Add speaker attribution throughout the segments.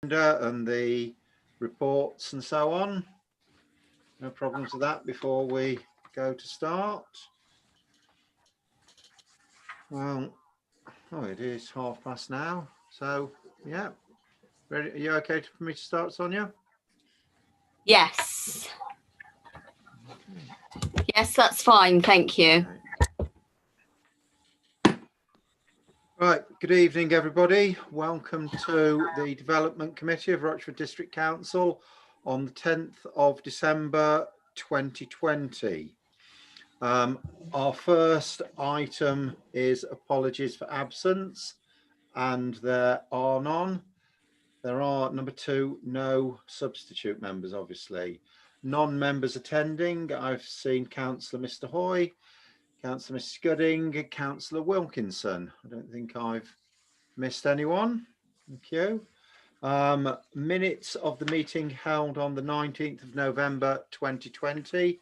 Speaker 1: And the reports and so on. No problems with that before we go to start. Well, it is past now. So, yeah. Ready? Are you okay for me to start, Sonia?
Speaker 2: Yes. Yes, that's fine. Thank you.
Speaker 1: Right. Good evening, everybody. Welcome to the Development Committee of Rochford District Council on the 10th of December 2020. Our first item is apologies for absence, and there are none. There are, number two, no substitute members, obviously. Non-members attending, I've seen Councillor Mr. Hoy, Councillor Miss Scudding, Councillor Wilkinson. I don't think I've missed anyone. Thank you. Minutes of the meeting held on the 19th of November 2020.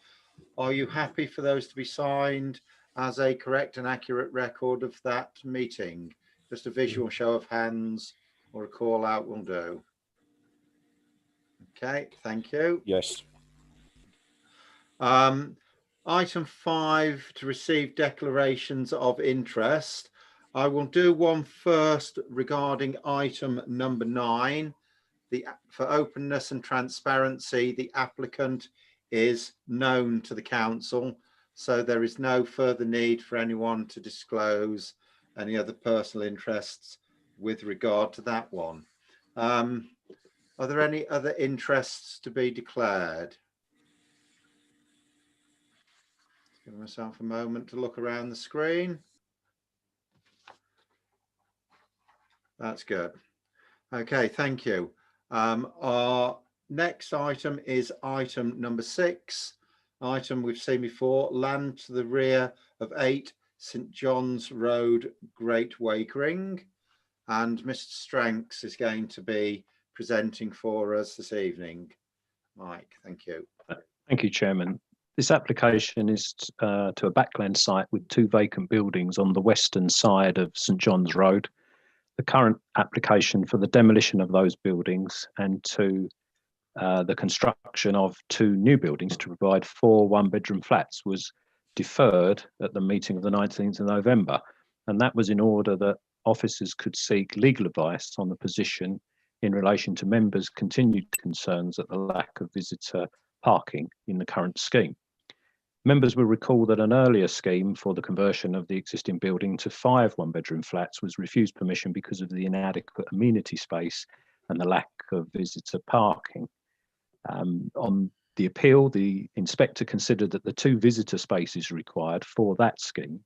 Speaker 1: Are you happy for those to be signed as a correct and accurate record of that meeting? Just a visual show of hands or a call out will do. Okay, thank you.
Speaker 3: Yes.
Speaker 1: Item 5, to receive declarations of interest. I will do one first regarding item number 9. For openness and transparency, the applicant is known to the council, so there is no further need for anyone to disclose any other personal interests with regard to that one. Are there any other interests to be declared? Give myself a moment to look around the screen. That's good. Okay, thank you. Our next item is item number 6. Item we've seen before, land to the rear of 8 St John's Road, Great Wakering. And Mr. Stranks is going to be presenting for us this evening. Mike, thank you.
Speaker 3: Thank you, Chairman. This application is to a backland site with 2 vacant buildings on the western side of St John's Road. The current application for the demolition of those buildings and to the construction of 2 new buildings to provide 4 one-bedroom flats was deferred at the meeting of the 19th of November. And that was in order that officers could seek legal advice on the position in relation to members' continued concerns at the lack of visitor parking in the current scheme. Members will recall that an earlier scheme for the conversion of the existing building to 5 one-bedroom flats was refused permission because of the inadequate amenity space and the lack of visitor parking. On the appeal, the inspector considered that the 2 visitor spaces required for that scheme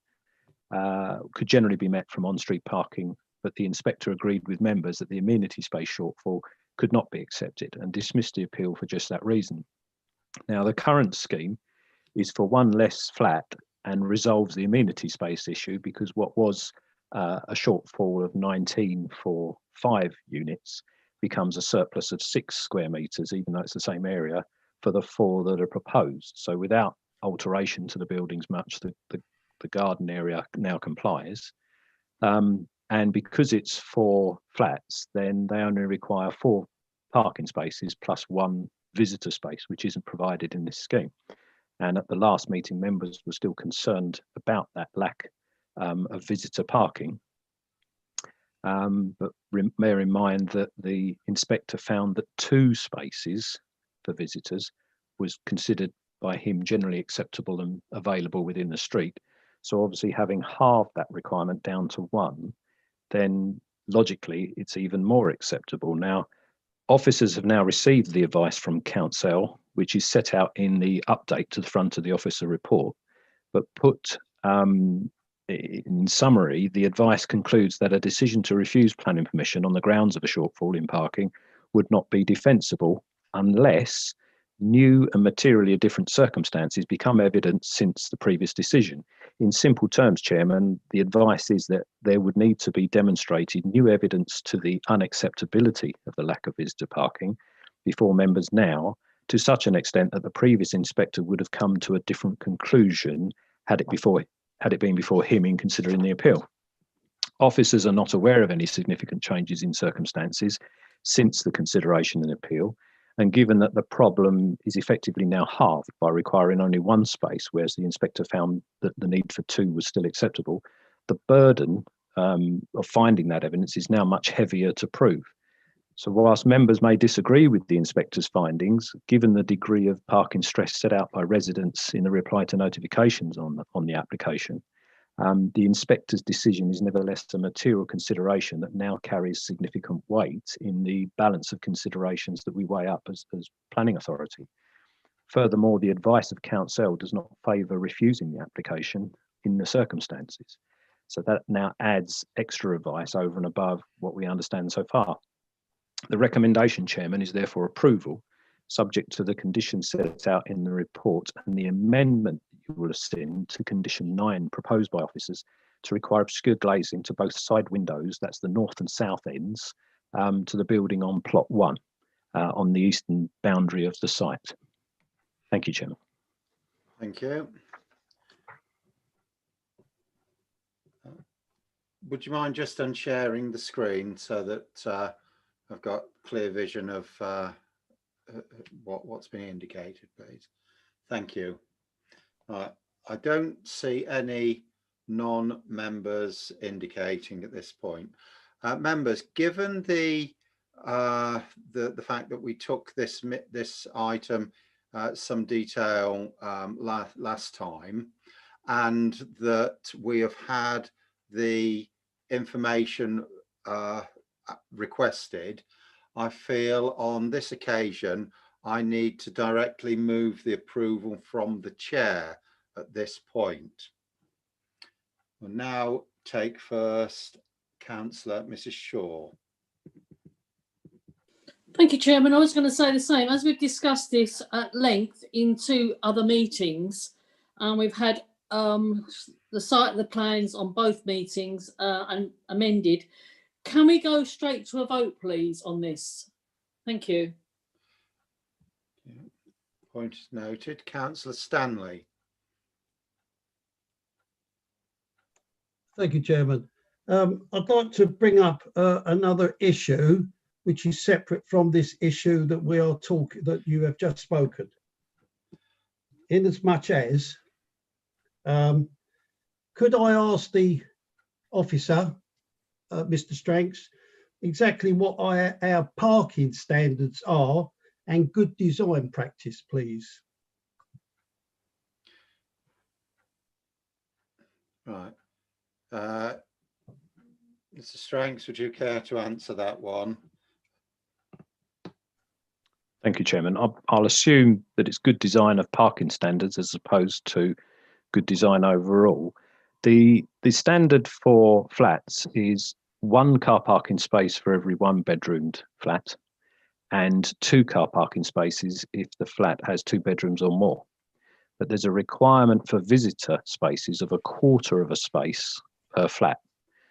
Speaker 3: could generally be met from on-street parking, but the inspector agreed with members that the amenity space shortfall could not be accepted and dismissed the appeal for just that reason. Now, the current scheme is for 1 less flat and resolves the amenity space issue because what was a shortfall of 19 for 5 units becomes a surplus of 6 square metres, even though it's the same area, for the 4 that are proposed. So without alteration to the buildings much, the garden area now complies. And because it's 4 flats, then they only require 4 parking spaces plus 1 visitor space, which isn't provided in this scheme. And at the last meeting, members were still concerned about that lack of visitor parking. But bear in mind that the inspector found that 2 spaces for visitors was considered by him generally acceptable and available within the street. So obviously having halved that requirement down to 1, then logically it's even more acceptable. Now, officers have now received the advice from Council, which is set out in the update to the front of the officer report, but put in summary, the advice concludes that a decision to refuse planning permission on the grounds of a shortfall in parking would not be defensible unless new and materially different circumstances become evident since the previous decision. In simple terms, Chairman, the advice is that there would need to be demonstrated new evidence to the unacceptability of the lack of visitor parking before members now, to such an extent that the previous inspector would have come to a different conclusion had it been before him in considering the appeal. Officers are not aware of any significant changes in circumstances since the consideration and appeal. And given that the problem is effectively now halved by requiring only one space, whereas the inspector found that the need for two was still acceptable, the burden of finding that evidence is now much heavier to prove. So whilst members may disagree with the inspector's findings, given the degree of parking stress set out by residents in the reply to notifications on the application, the inspector's decision is nevertheless a material consideration that now carries significant weight in the balance of considerations that we weigh up as planning authority. Furthermore, the advice of council does not favour refusing the application in the circumstances. So that now adds extra advice over and above what we understand so far. The recommendation, Chairman, is therefore approval, subject to the conditions set out in the report and the amendment you will have seen to condition 9 proposed by officers to require obscure glazing to both side windows, that's the north and south ends, to the building on plot 1 on the eastern boundary of the site. Thank you, Chairman.
Speaker 1: Thank you. Would you mind just unsharing the screen so that I've got clear vision of what's been indicated, please? Thank you. I don't see any non-members indicating at this point. Members, given the fact that we took this item some detail last time, and that we have had the information requested, I feel on this occasion I need to directly move the approval from the chair at this point. We'll now take first Councillor Mrs. Shaw.
Speaker 4: Thank you, Chairman. I was going to say the same. As we've discussed this at length in 2 other meetings, we've had the site of the plans on both meetings and amended. Can we go straight to a vote, please, on this? Thank you.
Speaker 1: Point is noted. Councillor Stanley.
Speaker 5: Thank you, Chairman. I'd like to bring up another issue which is separate from this issue that we are talking, that you have just spoken. In as much as, could I ask the officer, Mr. Stranks, exactly what our parking standards are and good design practice, please?
Speaker 1: Right. Mr. Stranks, would you care to answer that one?
Speaker 3: Thank you, Chairman. I'll assume that it's good design of parking standards as opposed to good design overall. The standard for flats is 1 car parking space for every 1 bedroomed flat and 2 car parking spaces if the flat has 2 bedrooms or more. But there's a requirement for visitor spaces of 1/4 of a space per flat.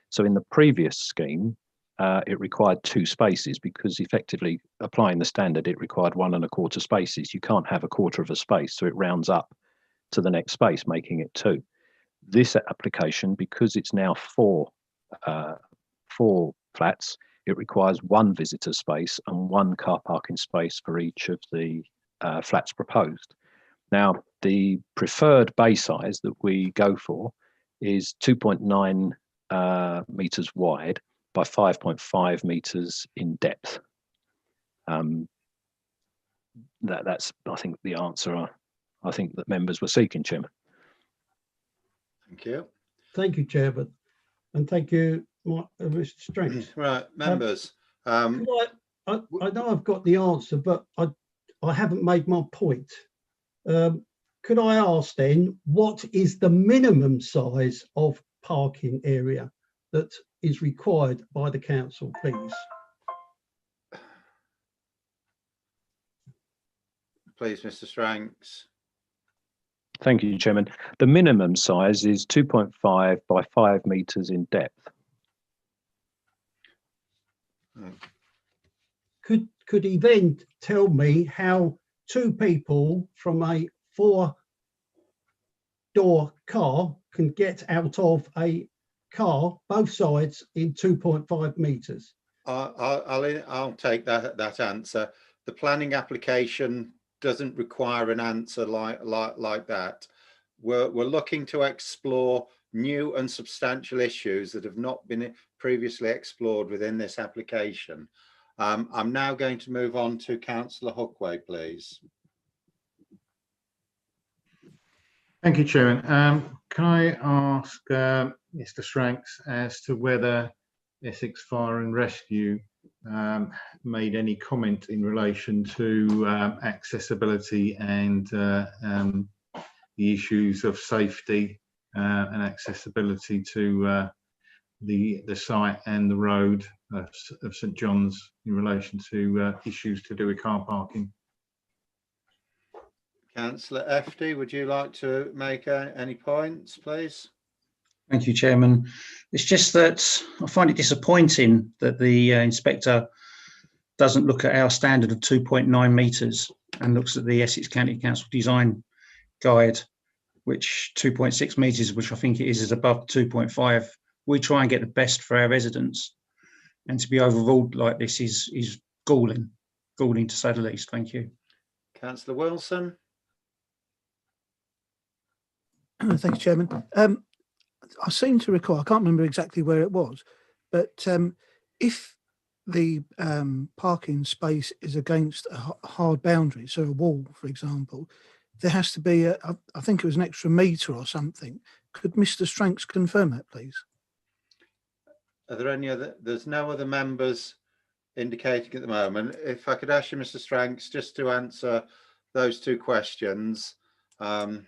Speaker 3: So in the previous scheme, it required 2 spaces because effectively applying the standard, it required 1 1/4 spaces. You can't have 1/4 of a space, so it rounds up to the next space, making it 2. This application, because it's now 4 flats, it requires 1 visitor space and 1 car parking space for each of the flats proposed. Now, the preferred bay size that we go for is 2.9 metres wide by 5.5 metres in depth. That's, I think, the answer I think that members were seeking, Chairman.
Speaker 1: Thank you.
Speaker 5: Thank you, Chairman, and thank you, Mr. Stranks.
Speaker 1: Right, members.
Speaker 5: I know I've got the answer, but I haven't made my point. Could I ask then, what is the minimum size of parking area that is required by the council, please?
Speaker 1: Please, Mr. Stranks.
Speaker 3: Thank you, Chairman. The minimum size is 2.5 by 5 metres in depth.
Speaker 5: Could he then tell me how 2 people from a 4-door car can get out of a car, both sides, in 2.5 metres?
Speaker 1: I'll take that answer. The planning application doesn't require an answer like that. We're looking to explore new and substantial issues that have not been previously explored within this application. I'm now going to move on to Councillor Hookway, please.
Speaker 6: Thank you, Chairman. Can I ask Mr. Shranks as to whether Essex Fire and Rescue made any comment in relation to accessibility and the issues of safety and accessibility to the site and the road of St John's in relation to issues to do with car parking?
Speaker 1: Councillor Efty, would you like to make any points, please?
Speaker 7: Thank you, Chairman. It's just that I find it disappointing that the inspector doesn't look at our standard of 2.9 metres and looks at the Essex County Council Design Guide, which 2.6 metres, which I think it is above 2.5. We try and get the best for our residents, and to be overruled like this is galling to say the least. Thank you.
Speaker 1: Councillor Wilson.
Speaker 8: Thank you, Chairman. I seem to recall, I can't remember exactly where it was, but if the parking space is against a hard boundary, so a wall, for example, there has to be, I think it was an extra metre or something. Could Mr. Stranks confirm that, please?
Speaker 1: Are there any other? There's no other members indicating at the moment. If I could ask you, Mr. Stranks, just to answer those two questions on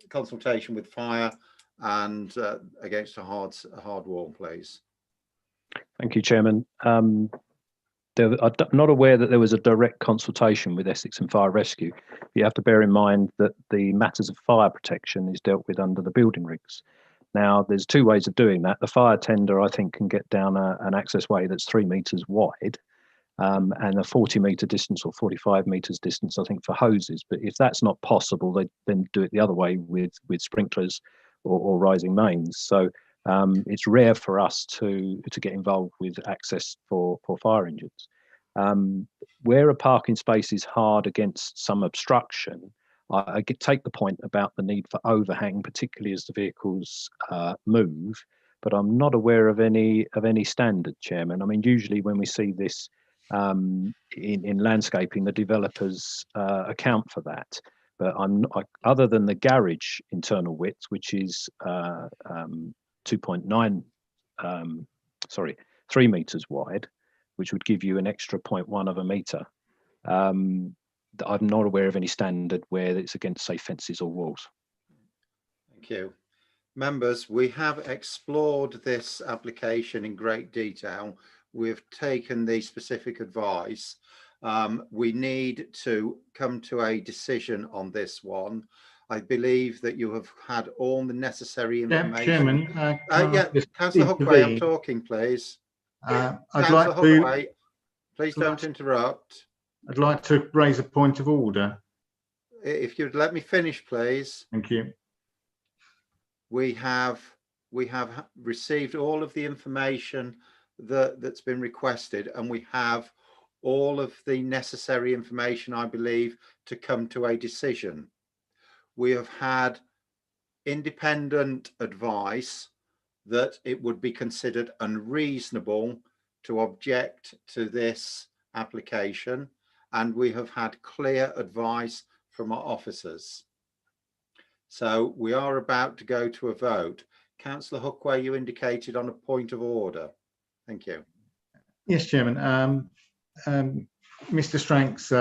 Speaker 1: consultation with fire and against a hard wall, please.
Speaker 3: Thank you, Chairman. I'm not aware that there was a direct consultation with Essex and Fire Rescue. You have to bear in mind that the matters of fire protection is dealt with under the building regs. Now, there's two ways of doing that. The fire tender, I think, can get down an access way that's 3 metres wide and a 40 metre distance or 45 metres distance, I think, for hoses. But if that's not possible, they then do it the other way with sprinklers or rising mains. So it's rare for us to get involved with access for fire engines. Where a parking space is hard against some obstruction, I take the point about the need for overhang, particularly as the vehicles move, but I'm not aware of any standard, Chairman. I mean, usually when we see this in landscaping, the developers account for that. But other than the garage internal width, which is 2.9, 3 metres wide, which would give you an extra 0.1 of a metre. I'm not aware of any standard where it's against, say, fences or walls.
Speaker 1: Thank you. Members, we have explored this application in great detail. We've taken the specific advice. We need to come to a decision on this one. I believe that you have had all the necessary information.
Speaker 6: Chairman,
Speaker 1: yeah, Councillor Hookway, I'm talking, please.
Speaker 6: I'd like to.
Speaker 1: Please don't interrupt.
Speaker 6: I'd like to raise a point of order.
Speaker 1: If you'd let me finish, please.
Speaker 6: Thank you.
Speaker 1: We have received all of the information that's been requested, and we have all of the necessary information, I believe, to come to a decision. We have had independent advice that it would be considered unreasonable to object to this application, and we have had clear advice from our officers. So we are about to go to a vote. Councillor Hookway, you indicated on a point of order. Thank you.
Speaker 6: Yes, Chairman. Mr. Stranks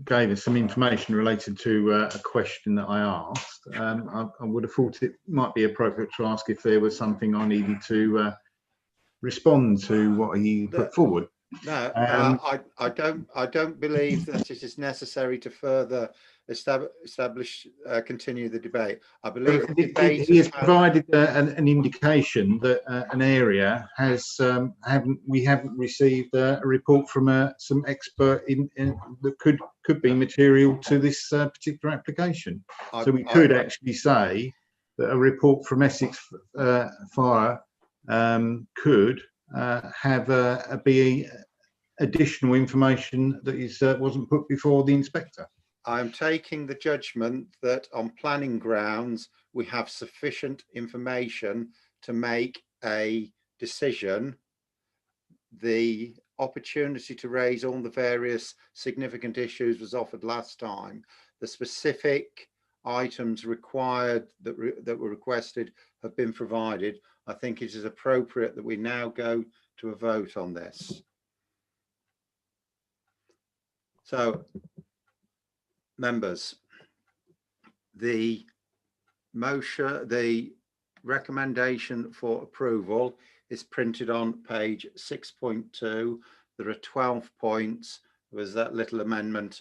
Speaker 6: gave us some information related to a question that I asked. I would have thought it might be appropriate to ask if there was something I needed to respond to what he put forward.
Speaker 1: No, I don't believe that it is necessary to further continue the debate. I believe the debate
Speaker 6: he has provided an indication that an area has we haven't received a report from some expert that could be material to this particular application. So we could actually say that a report from Essex Fire could have be additional information that is wasn't put before the inspector.
Speaker 1: I'm taking the judgment that on planning grounds, we have sufficient information to make a decision. The opportunity to raise all the various significant issues was offered last time. The specific items required that were requested have been provided. I think it is appropriate that we now go to a vote on this. So, members, the motion, the recommendation for approval is printed on page 6.2. There are 12 points. There was that little amendment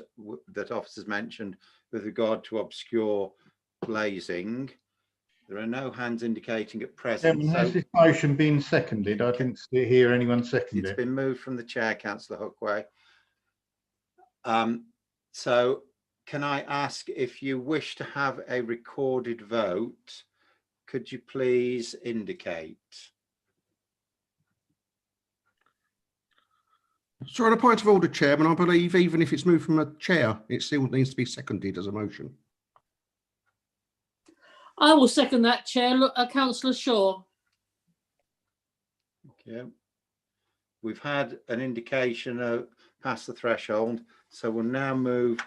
Speaker 1: that officers mentioned with regard to obscure glazing. There are no hands indicating at present.
Speaker 6: Has this motion been seconded? I didn't hear anyone second
Speaker 1: It's
Speaker 6: it.
Speaker 1: been moved from the chair, Councillor Hookway. So can I ask, if you wish to have a recorded vote, could you please indicate?
Speaker 9: So on a point of order, Chairman, I believe even if it's moved from a chair, it still needs to be seconded as a motion.
Speaker 4: I will second that, Chair. Look, Councillor Shaw.
Speaker 1: Okay. We've had an indication of past the threshold, so we'll now move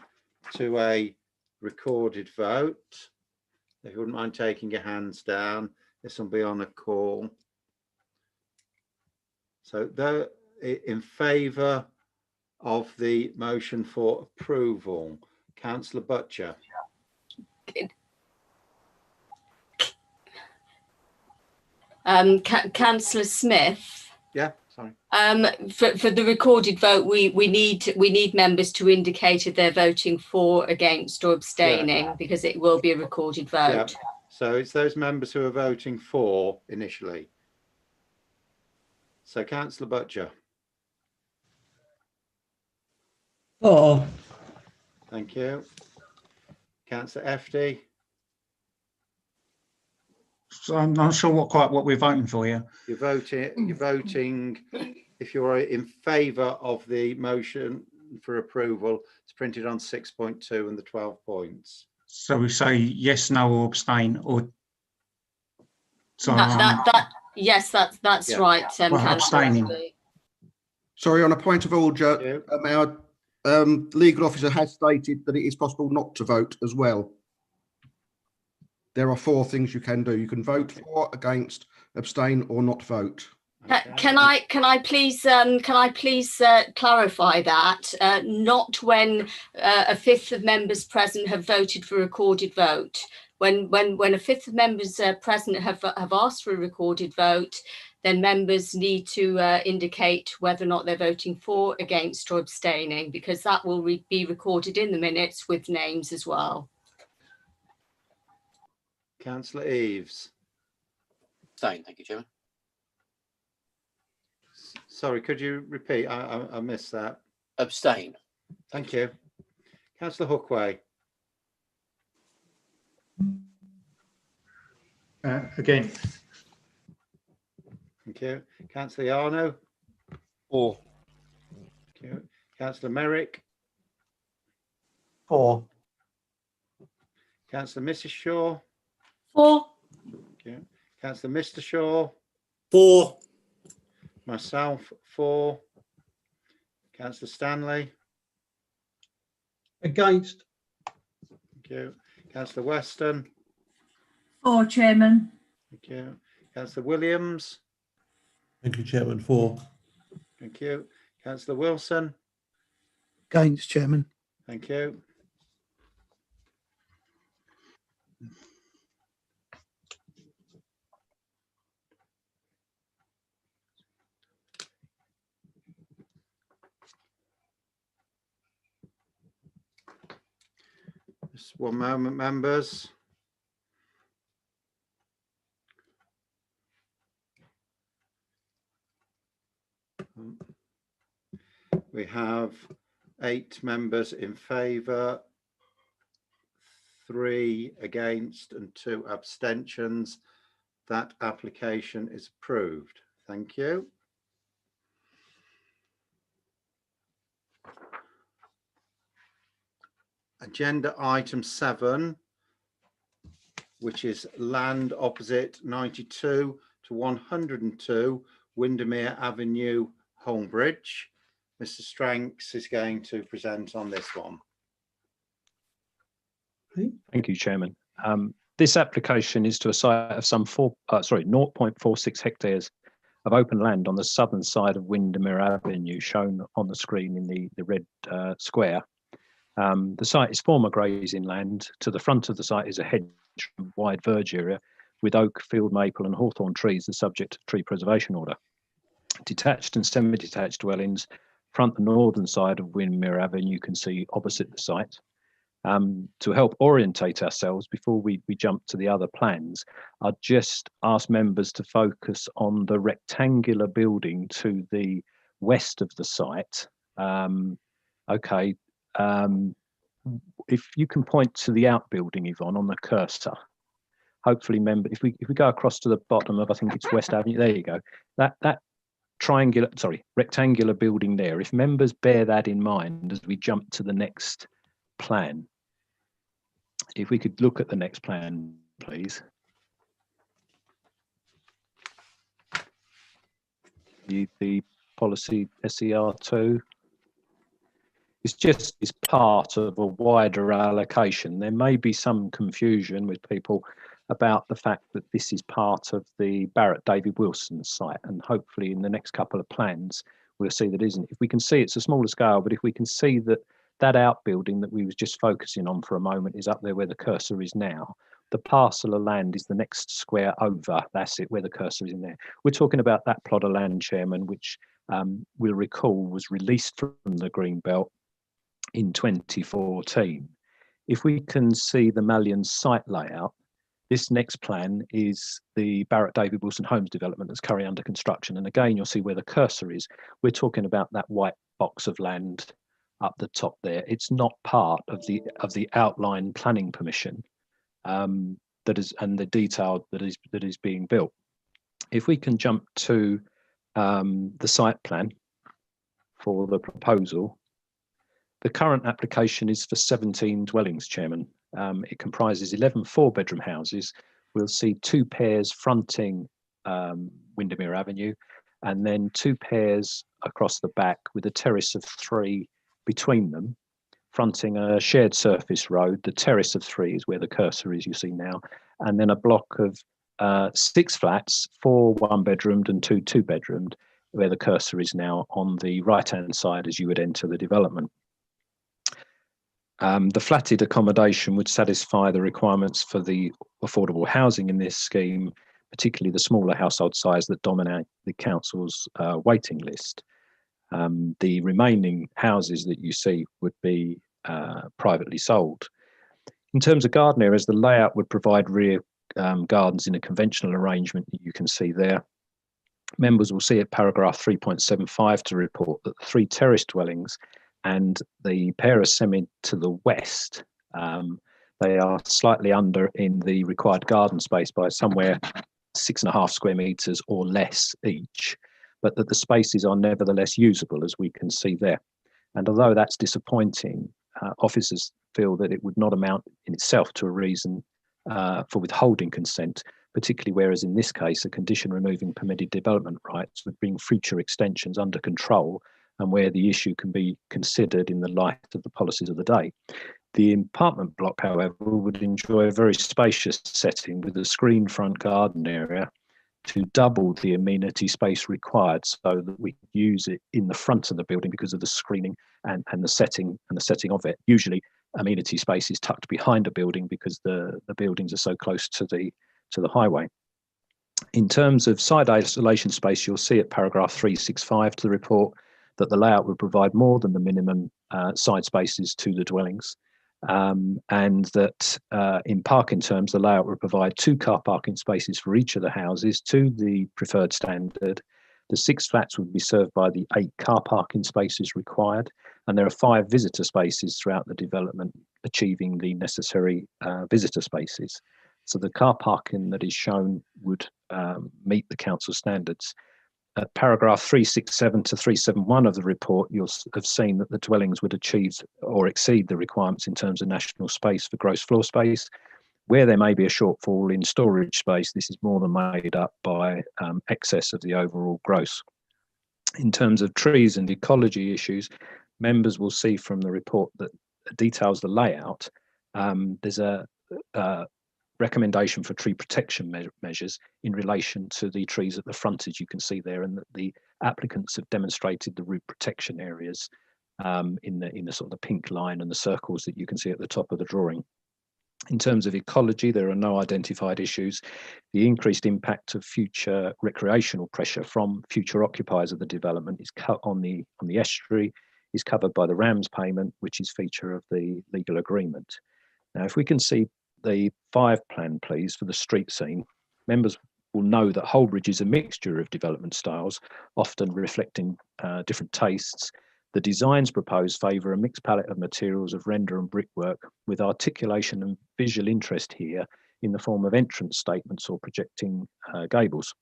Speaker 1: to a recorded vote. If you wouldn't mind taking your hands down, this will be on a call. So though in favour of the motion for approval, Councillor Butcher.
Speaker 2: Councillor Smith.
Speaker 1: Yeah, sorry.
Speaker 2: For the recorded vote, we need members to indicate if they're voting for, against, or abstaining, because it will be a recorded vote.
Speaker 1: Yeah. So it's those members who are voting for initially. So Councillor Butcher.
Speaker 5: For.
Speaker 1: Thank you. Councillor FD.
Speaker 7: So I'm not sure quite what we're voting for here.
Speaker 1: You're voting if you're in favour of the motion for approval. It's printed on 6.2 and the 12 points.
Speaker 7: So we say yes, no, or abstain, or so
Speaker 2: yes, that's
Speaker 1: Yeah.
Speaker 2: right.
Speaker 7: abstaining.
Speaker 9: Sorry, on a point of order, our legal officer has stated that it is possible not to vote as well. There are 4 things you can do. You can vote for, against, abstain, or not vote.
Speaker 1: Okay.
Speaker 2: Can I please clarify that? Not when a fifth of members present have voted for a recorded vote. When a fifth of members present have asked for a recorded vote, then members need to indicate whether or not they're voting for, against, or abstaining, because that will be recorded in the minutes with names as well.
Speaker 1: Councillor Eaves.
Speaker 10: Abstain, thank you, Chairman.
Speaker 1: Sorry, could you repeat? I missed that.
Speaker 10: Abstain.
Speaker 1: Thank you. Councillor Hookway.
Speaker 6: Again.
Speaker 1: Thank you. Councillor Yarno.
Speaker 10: For.
Speaker 1: Thank you. Councillor Merrick.
Speaker 5: For.
Speaker 1: Councillor Mrs. Shaw.
Speaker 4: For.
Speaker 1: Thank you. Councillor Mr. Shaw.
Speaker 10: For.
Speaker 1: Myself, for. Councillor Stanley.
Speaker 5: Against.
Speaker 1: Thank you. Councillor Weston.
Speaker 11: For, Chairman.
Speaker 1: Thank you. Councillor Williams.
Speaker 12: Thank you, Chairman. For.
Speaker 1: Thank you. Councillor Wilson.
Speaker 8: Against, Chairman.
Speaker 1: Thank you. Just one moment, members. We have 8 members in favour, 3 against and 2 abstentions. That application is approved. Thank you. Agenda item 7, which is land opposite 92 to 102 Windermere Avenue, Holmbridge. Mr. Stranks is going to present on this one.
Speaker 3: Thank you, Chairman. This application is to a site of some 0.46 hectares of open land on the southern side of Windermere Avenue, shown on the screen in the red square. The site is former grazing land. To the front of the site is a hedge wide verge area with oak, field maple and hawthorn trees, the subject of tree preservation order. Detached and semi-detached dwellings front the northern side of Windermere Avenue, you can see opposite the site. To help orientate ourselves before we jump to the other plans, I'd just ask members to focus on the rectangular building to the west of the site. If you can point to the outbuilding, Yvonne, on the cursor. Hopefully, if we go across to the bottom of, I think it's West Avenue, there you go. That rectangular building there, if members bear that in mind as we jump to the next plan. If we could look at the next plan, please. The policy SER2. It's part of a wider allocation. There may be some confusion with people about the fact that this is part of the Barrett David Wilson site, and hopefully in the next couple of plans we'll see that isn't. If we can see, it's a smaller scale, but if we can see that that outbuilding that we was just focusing on for a moment is up there where the cursor is now. The parcel of land is the next square over. That's it, where the cursor is in there. We're talking about that plot of land, Chairman, which we'll recall was released from the Greenbelt in 2014. If we can see the Mallion site layout, this next plan is the Barrett David Wilson Homes development that's currently under construction. And again, you'll see where the cursor is. We're talking about that white box of land up the top there. It's not part of the outline planning permission that is, and the detail that is being built. If we can jump to the site plan for the proposal, the current application is for 17 dwellings, Chairman. It comprises 11 four-bedroom houses. We'll see 2 pairs fronting Windermere Avenue, and then 2 pairs across the back with a terrace of 3 between them, fronting a shared surface road. The terrace of 3 is where the cursor is, you see now, and then a block of 6 flats, 4 one-bedroomed and 2 two-bedroomed, where the cursor is now on the right-hand side as you would enter the development. The flatted accommodation would satisfy the requirements for the affordable housing in this scheme, particularly the smaller household size that dominate the council's waiting list. The remaining houses that you see would be privately sold. In terms of garden areas, the layout would provide rear gardens in a conventional arrangement that you can see there. Members will see at paragraph 3.75 to report that the 3 terrace dwellings and the pair of semi to the west, they are slightly under in the required garden space by somewhere 6.5 square metres or less each, but that the spaces are nevertheless usable, as we can see there. And although that's disappointing, officers feel that it would not amount in itself to a reason for withholding consent, particularly whereas in this case, a condition removing permitted development rights would bring future extensions under control, and where the issue can be considered in the light of the policies of the day. The apartment block, however, would enjoy a very spacious setting with a screen front garden area to double the amenity space required, so that we use it in the front of the building because of the screening and the setting of it. Usually amenity space is tucked behind a building because the buildings are so close to the highway. In terms of side isolation space, you'll see at paragraph 365 to the report that the layout would provide more than the minimum side spaces to the dwellings, and that in parking terms, the layout would provide 2 car parking spaces for each of the houses to the preferred standard. The 6 flats would be served by the 8 car parking spaces required, and there are 5 visitor spaces throughout the development, achieving the necessary visitor spaces. So the car parking that is shown would meet the council standards. At paragraph 367 to 371 of the report, you'll have seen that the dwellings would achieve or exceed the requirements in terms of national space for gross floor space. Where there may be a shortfall in storage space, this is more than made up by excess of the overall gross. In terms of trees and ecology issues, members will see from the report that details the layout. There's a recommendation for tree protection measures in relation to the trees at the frontage you can see there, and that the applicants have demonstrated the root protection areas in the sort of the pink line and the circles that you can see at the top of the drawing. In terms of ecology, there are no identified issues. The increased impact of future recreational pressure from future occupiers of the development is cut on the estuary, is covered by the RAMS payment, which is feature of the legal agreement. Now, if we can see the 5 plan, please, for the street scene, members will know that Holdridge is a mixture of development styles, often reflecting different tastes. The designs proposed favour a mixed palette of materials of render and brickwork, with articulation and visual interest here in the form of entrance statements or projecting gables.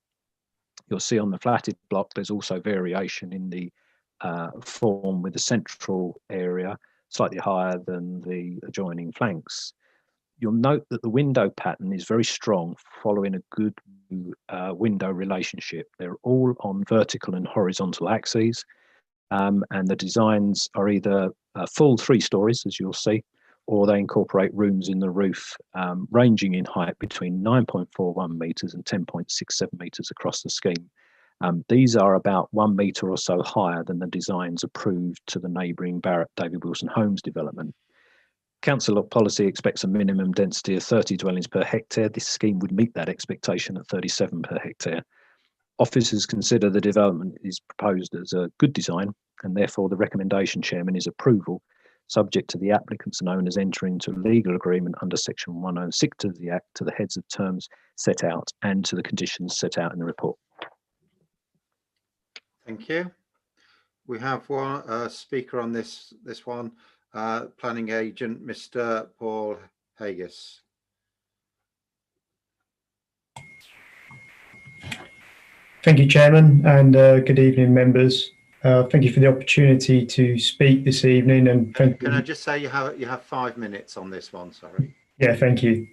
Speaker 3: You'll see on the flatted block there's also variation in the form, with the central area slightly higher than the adjoining flanks. You'll note that the window pattern is very strong, following a good window relationship. They're all on vertical and horizontal axes, and the designs are either full 3 stories, as you'll see, or they incorporate rooms in the roof, ranging in height between 9.41 metres and 10.67 metres across the scheme. These are about 1 metre or so higher than the designs approved to the neighbouring Barrett David Wilson Homes development. Council policy expects a minimum density of 30 dwellings per hectare. This scheme would meet that expectation at 37 per hectare. Officers consider the development is proposed as a good design, and therefore the recommendation, Chairman, is approval, subject to the applicants and owners entering into a legal agreement under section 106 of the Act to the heads of terms set out and to the conditions set out in the report.
Speaker 1: Thank you. We have one speaker on this one. Planning agent, Mr. Paul Hages.
Speaker 13: Thank you, Chairman, and good evening, members. Thank you for the opportunity to speak this evening. And
Speaker 1: can I just say you have 5 minutes on this one? Sorry.
Speaker 13: Yeah, thank you.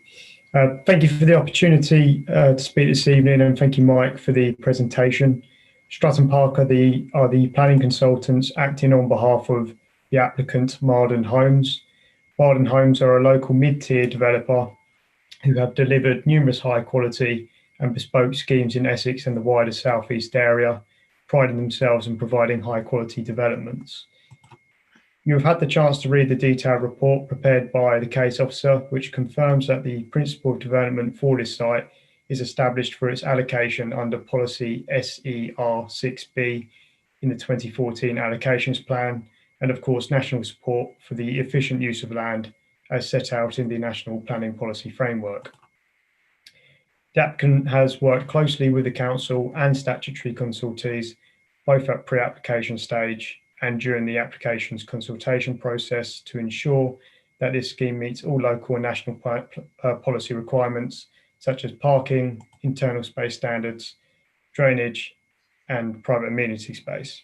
Speaker 13: Thank you for the opportunity to speak this evening, and thank you, Mike, for the presentation. Stratton Park are the planning consultants acting on behalf of the applicant, Marden Homes. Marden Homes are a local mid-tier developer who have delivered numerous high-quality and bespoke schemes in Essex and the wider South East area, priding themselves in providing high-quality developments. You have had the chance to read the detailed report prepared by the case officer, which confirms that the principle of development for this site is established for its allocation under policy SER6B in the 2014 allocations plan, and of course national support for the efficient use of land as set out in the National Planning Policy Framework. The applicant has worked closely with the council and statutory consultees, both at pre-application stage and during the application's consultation process, to ensure that this scheme meets all local and national policy requirements, such as parking, internal space standards, drainage, and private amenity space.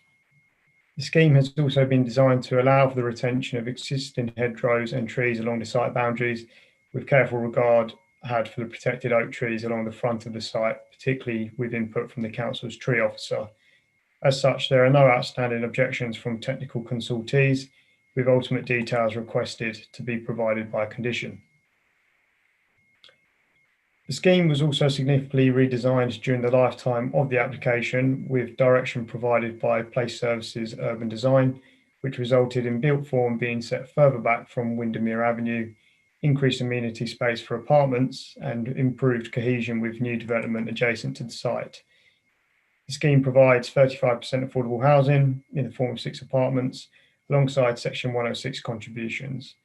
Speaker 13: The scheme has also been designed to allow for the retention of existing hedgerows and trees along the site boundaries, with careful regard had for the protected oak trees along the front of the site, particularly with input from the council's tree officer. As such, there are no outstanding objections from technical consultees, with ultimate details requested to be provided by condition. The scheme was also significantly redesigned during the lifetime of the application, with direction provided by Place Services Urban Design, which resulted in built form being set further back from Windermere Avenue, increased amenity space for apartments, and improved cohesion with new development adjacent to the site. The scheme provides 35% affordable housing in the form of 6 apartments, alongside Section 106 contributions.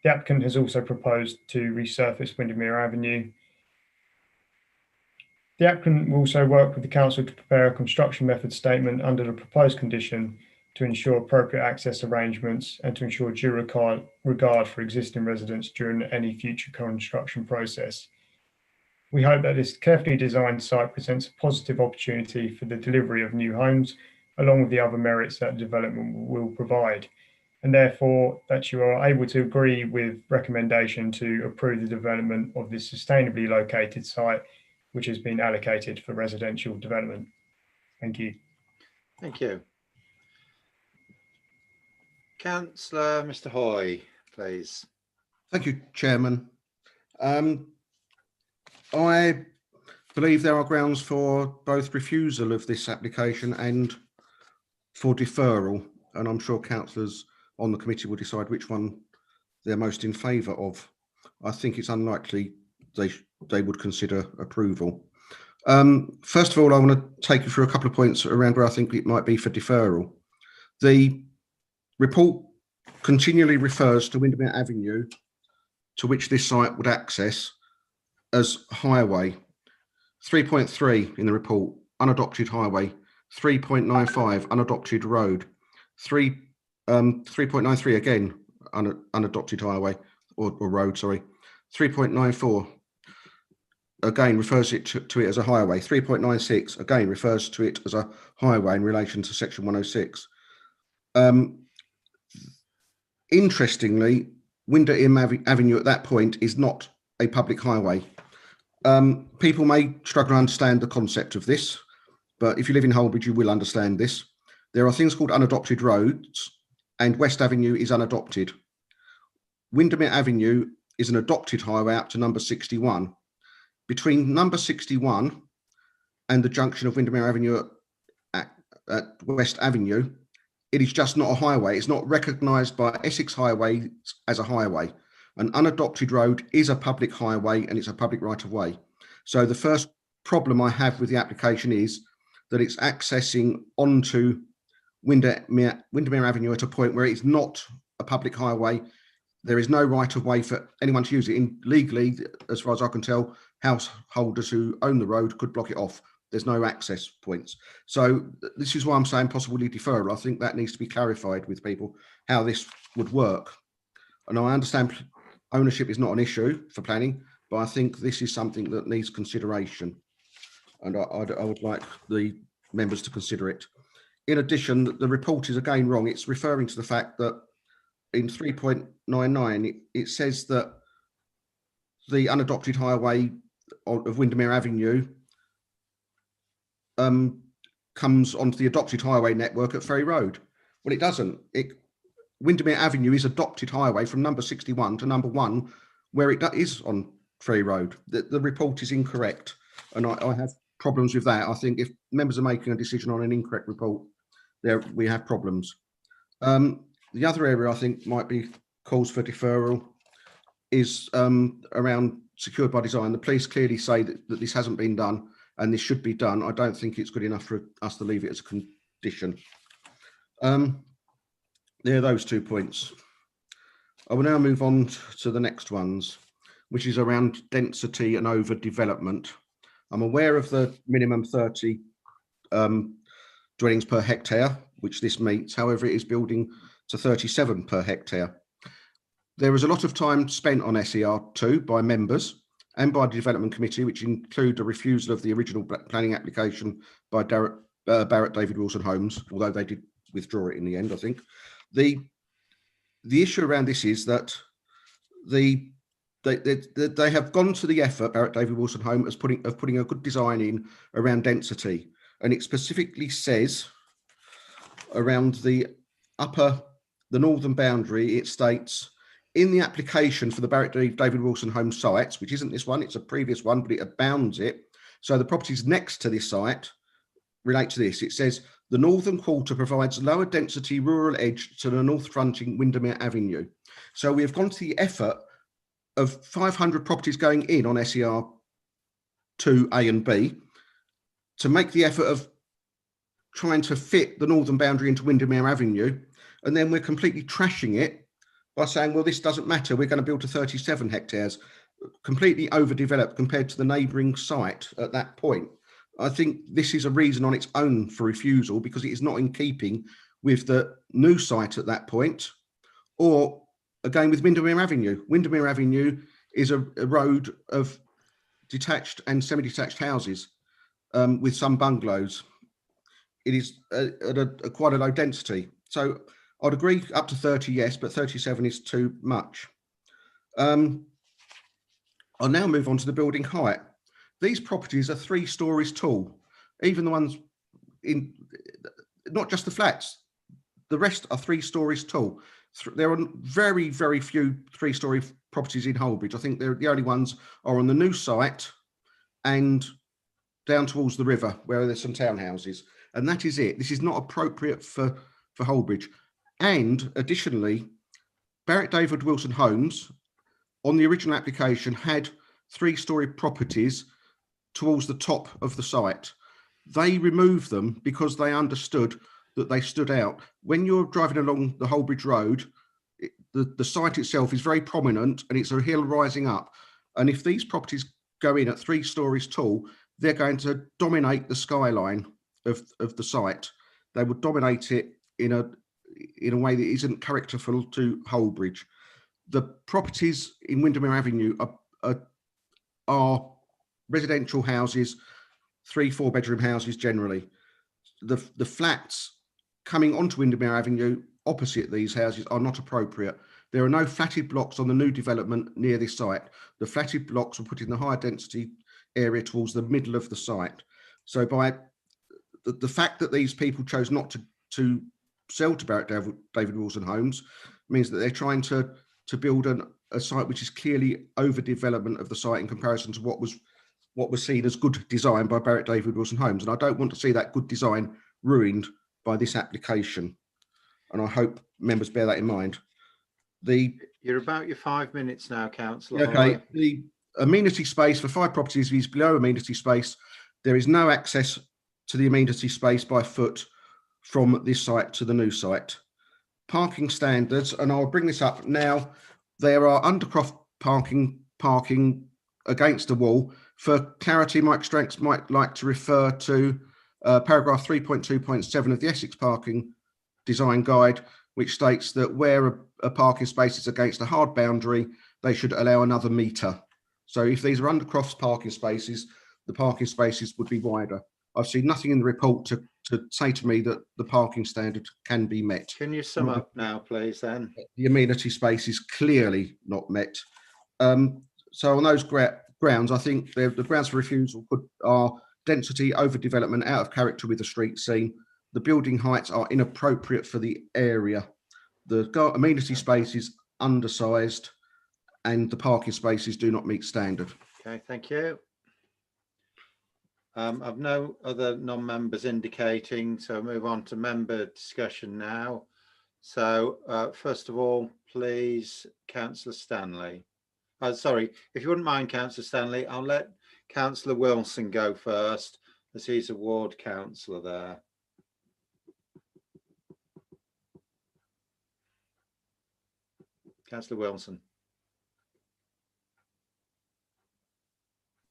Speaker 13: The applicant has also proposed to resurface Windermere Avenue. The applicant will also work with the council to prepare a construction method statement under the proposed condition to ensure appropriate access arrangements and to ensure due regard for existing residents during any future construction process. We hope that this carefully designed site presents a positive opportunity for the delivery of new homes, along with the other merits that development will provide, and therefore that you are able to agree with recommendation to approve the development of this sustainably located site, which has been allocated for residential development. Thank you.
Speaker 1: Thank you. Councillor Mr. Hoy, please.
Speaker 9: Thank you, Chairman. I believe there are grounds for both refusal of this application and for deferral, and I'm sure councillors on the committee will decide which one they're most in favour of. I think it's unlikely they would consider approval. First of all, I want to take you through a couple of points around where I think it might be for deferral. The report continually refers to Windermere Avenue, to which this site would access, as highway. 3.3 in the report, unadopted highway. 3.95, unadopted road. 3.93 again, unadopted highway or road, sorry. 3.94 again refers to it as a highway. 3.96 again refers to it as a highway in relation to section 106. Interestingly, Windermere Avenue at that point is not a public highway. People may struggle to understand the concept of this, but if you live in Holbridge, you will understand this. There are things called unadopted roads, and West Avenue is unadopted. Windermere Avenue is an adopted highway up to number 61. Between number 61 and the junction of Windermere Avenue at West Avenue, it is just not a highway. It's not recognised by Essex Highways as a highway. An unadopted road is a public highway and it's a public right of way. So the first problem I have with the application is that it's accessing onto Windermere Avenue at a point where it's not a public highway. There is no right of way for anyone to use it. Legally, as far as I can tell, householders who own the road could block it off. There's no access points. So this is why I'm saying possibly deferral. I think that needs to be clarified with people, how this would work. And I understand ownership is not an issue for planning, but I think this is something that needs consideration. And I would like the members to consider it. In addition, the report is again wrong. It's referring to the fact that in 3.99, it says that the unadopted highway of Windermere Avenue comes onto the adopted highway network at Ferry Road. Well, it doesn't. Windermere Avenue is adopted highway from number 61 to number 1, where it is on Ferry Road. The report is incorrect, and I have problems with that. I think if members are making a decision on an incorrect report, we have problems. The other area I think might be calls for deferral is around secured by design. The police clearly say that this hasn't been done and this should be done. I don't think it's good enough for us to leave it as a condition. There are those 2 points. I will now move on to the next ones, which is around density and overdevelopment. I'm aware of the minimum 30 dwellings per hectare, which this meets. However, it is building to 37 per hectare. There is a lot of time spent on SER2 by members and by the Development Committee, which include a refusal of the original planning application by Barrett, David Wilson Homes, although they did withdraw it in the end, I think. The issue around this is that they have gone to the effort, Barrett, David Wilson Home, of putting a good design in around density. And it specifically says around the northern boundary, it states, in the application for the Barrett David Wilson Home sites, which isn't this one, it's a previous one, but it bounds it. So the properties next to this site relate to this. It says, the northern quarter provides lower density rural edge to the north fronting Windermere Avenue. So we have gone to the effort of 500 properties going in on SER 2A and B to make the effort of trying to fit the northern boundary into Windermere Avenue. And then we're completely trashing it by saying, well, this doesn't matter. We're going to build to 37 hectares, completely overdeveloped compared to the neighbouring site at that point. I think this is a reason on its own for refusal because it is not in keeping with the new site at that point, or again with Windermere Avenue. Windermere Avenue is a road of detached and semi-detached houses with some bungalows. It is at quite a low density. So I'd agree up to 30, yes, but 37 is too much. I'll now move on to the building height. These properties are 3 stories tall, even the ones in, not just the flats, the rest are 3 stories tall. There are very, very few 3-story properties in Holbridge. I think the only ones are on the new site and down towards the river where there's some townhouses. And that is it. This is not appropriate for Holbridge. And additionally, Barrett David Wilson Homes on the original application had 3-story properties towards the top of the site. They removed them because they understood that they stood out. When you're driving along the Holbridge Road, the site itself is very prominent and it's a hill rising up. And if these properties go in at 3 stories tall, they're going to dominate the skyline of the site. They would dominate it in a way that isn't characterful to Holbridge. The properties in Windermere Avenue are residential houses, 3-4 bedroom houses generally. The flats coming onto Windermere Avenue opposite these houses are not appropriate. There are no flatted blocks on the new development near this site. The flatted blocks were put in the higher density area towards the middle of the site. So by the fact that these people chose not to sell to Barrett David Wilson Homes means that they're trying to build a site which is clearly overdevelopment of the site in comparison to what was seen as good design by Barrett David Wilson Homes. And I don't want to see that good design ruined by this application. And I hope members bear that in mind.
Speaker 1: You're about your 5 minutes now, Councillor.
Speaker 9: Okay,
Speaker 1: Right.
Speaker 9: the amenity space for 5 properties is below amenity space. There is no access to the amenity space by foot from this site to the new site. Parking standards, and I'll bring this up now. There are undercroft parking against the wall. For clarity, Mike Stranks might like to refer to paragraph 3.2.7 of the Essex Parking Design Guide, which states that where a parking space is against a hard boundary, they should allow another metre. So if these are undercroft parking spaces, the parking spaces would be wider. I've seen nothing in the report to say to me that the parking standard can be met.
Speaker 1: Can you sum up now, please, then?
Speaker 9: The amenity space is clearly not met. So on those grounds, I think the grounds for refusal are density, overdevelopment, out of character with the street scene. The building heights are inappropriate for the area. The amenity space is undersized and the parking spaces do not meet standard.
Speaker 1: Okay, thank you. I've no other non-members indicating, so I'll move on to member discussion now. So first of all, please, Councillor Stanley. Sorry, if you wouldn't mind, Councillor Stanley, I'll let Councillor Wilson go first, as he's a ward councillor there. Councillor Wilson.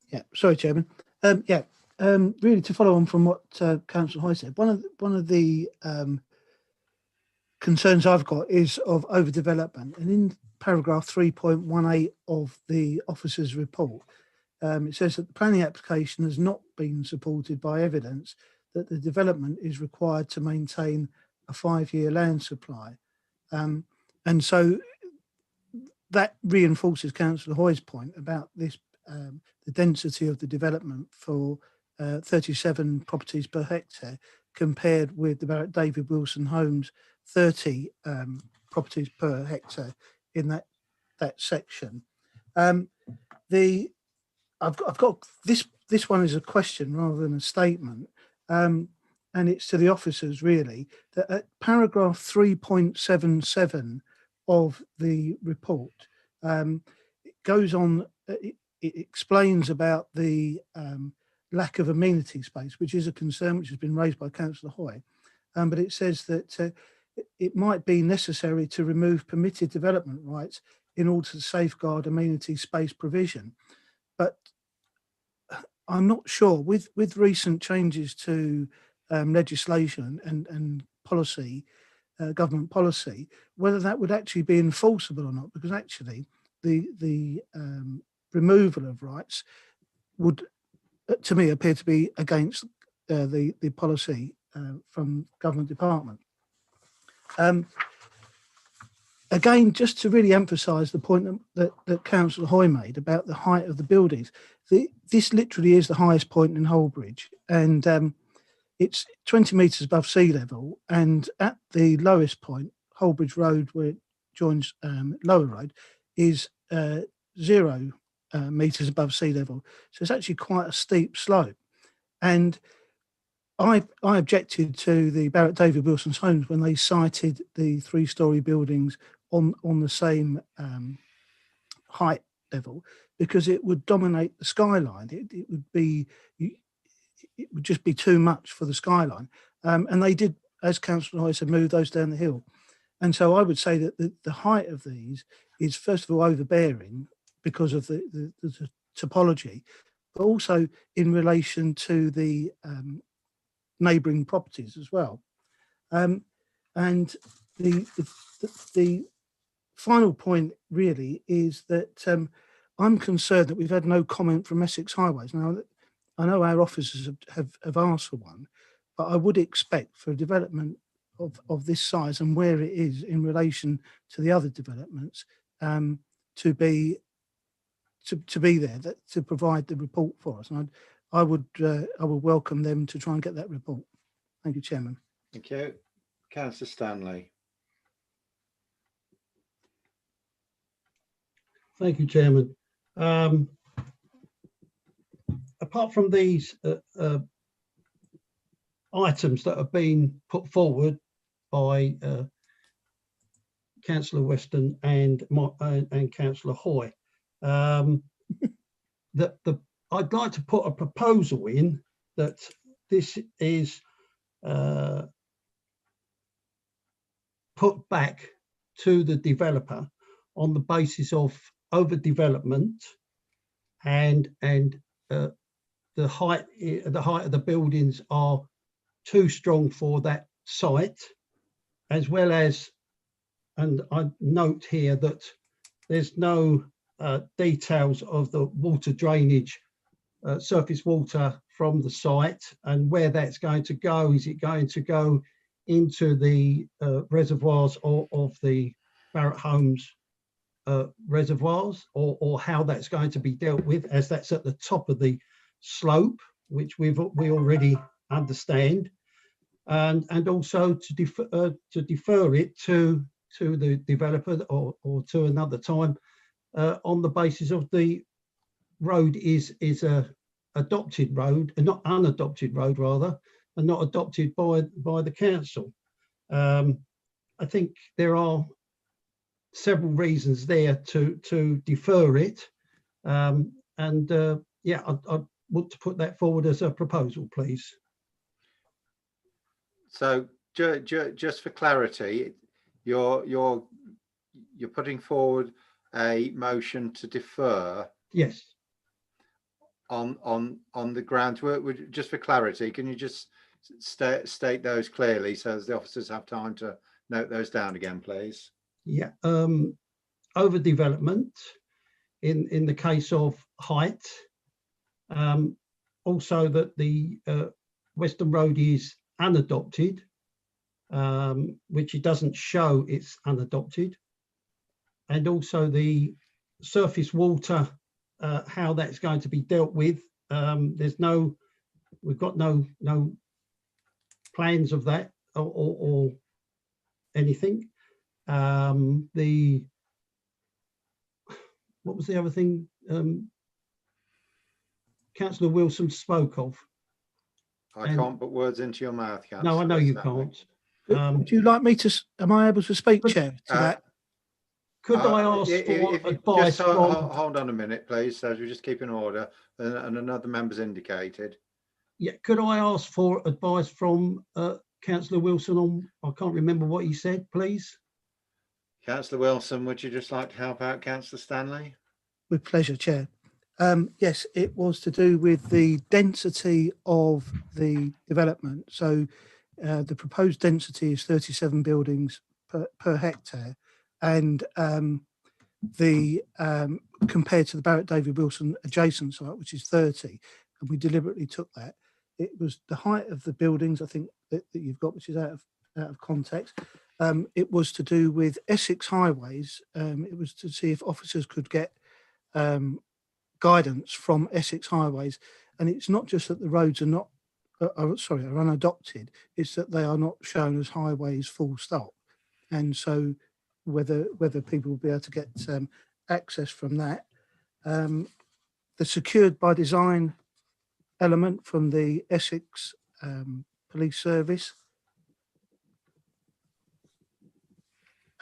Speaker 8: Yeah, sorry, Chairman. Really to follow on from what Councillor Hoy said, one of the concerns I've got is of overdevelopment, and in paragraph 3.18 of the officer's report, it says that the planning application has not been supported by evidence that the development is required to maintain a 5-year land supply, and so that reinforces Councillor Hoy's point about this, the density of the development for 37 properties per hectare compared with the Barrett David Wilson Homes 30 properties per hectare in that section. I've got this one is a question rather than a statement, and it's to the officers really, that at paragraph 3.77 of the report, it goes on, it explains about the lack of amenity space, which is a concern which has been raised by Councillor Hoy, but it says that it might be necessary to remove permitted development rights in order to safeguard amenity space provision. But I'm not sure, with recent changes to legislation and policy, government policy, whether that would actually be enforceable or not, because actually the removal of rights would, to me, appear to be against the policy from government department. Again, just to really emphasise the point that Councillor Hoy made about the height of the buildings, this literally is the highest point in Holbridge, and it's 20 metres above sea level, and at the lowest point, Holbridge Road, where it joins Lower Road, is 0 metres above sea level. So it's actually quite a steep slope. And I objected to the Barrett David Wilson's homes when they cited the 3-storey buildings on the same height level, because it would dominate the skyline. It would just be too much for the skyline. And they did, as Councillor Hoy said, move those down the hill. And so I would say that the height of these is, first of all, overbearing because of the topology, but also in relation to the neighbouring properties as well. And the final point really is that I'm concerned that we've had no comment from Essex Highways. Now, I know our officers have asked for one, but I would expect for a development of this size and where it is in relation to the other developments to be there, to provide the report for us. And I would welcome them to try and get that report. Thank you, Chairman.
Speaker 1: Thank you. Councillor Stanley.
Speaker 5: Thank you, Chairman. Apart from these items that have been put forward by Councillor Weston and Councillor Hoy, I'd like to put a proposal in that this is put back to the developer on the basis of overdevelopment and the height of the buildings are too strong for that site, as well as, and I note here that there's no details of the water drainage, surface water from the site and where that's going to go. Is it going to go into the reservoirs of the Barrett Homes reservoirs, or how that's going to be dealt with, as that's at the top of the slope, which we already understand, and also to defer it to the developer or to another time on the basis of the road is a adopted road, and not unadopted road rather, and not adopted by the council. I think there are several reasons there to defer it, yeah, I want to put that forward as a proposal, please.
Speaker 1: So just for clarity, you're putting forward a motion to defer.
Speaker 5: Yes.
Speaker 1: On the ground. Just for clarity, can you just state those clearly so as the officers have time to note those down again, please?
Speaker 5: Yeah, overdevelopment in the case of height. Also that the Western Road is unadopted, which it doesn't show it's unadopted, and also the surface water, how that's going to be dealt with. We've got no plans of that or anything. What was the other thing Councillor Wilson spoke of?
Speaker 1: I can't put words into your mouth, Councillor.
Speaker 5: No, I know you can't.
Speaker 8: Would you like me to, am I able to speak, Chair, to that?
Speaker 5: Could I ask for advice from...
Speaker 1: Hold on a minute, please, so we just keep in order, and another member's indicated.
Speaker 5: Yeah, could I ask for advice from Councillor Wilson on, I can't remember what he said, please?
Speaker 1: Councillor Wilson, would you just like to help out Councillor Stanley?
Speaker 8: With pleasure, Chair. Yes, it was to do with the density of the development. So the proposed density is 37 buildings per hectare, and the compared to the Barrett David Wilson adjacent site, which is 30, and we deliberately took that. It was the height of the buildings, I think, that you've got, which is out of context. It was to do with Essex highways. It was to see if officers could get guidance from Essex highways, and it's not just that the roads are not are unadopted, it's that they are not shown as highways full stop, and so whether people will be able to get access from that. The secured by design element from the Essex Police Service,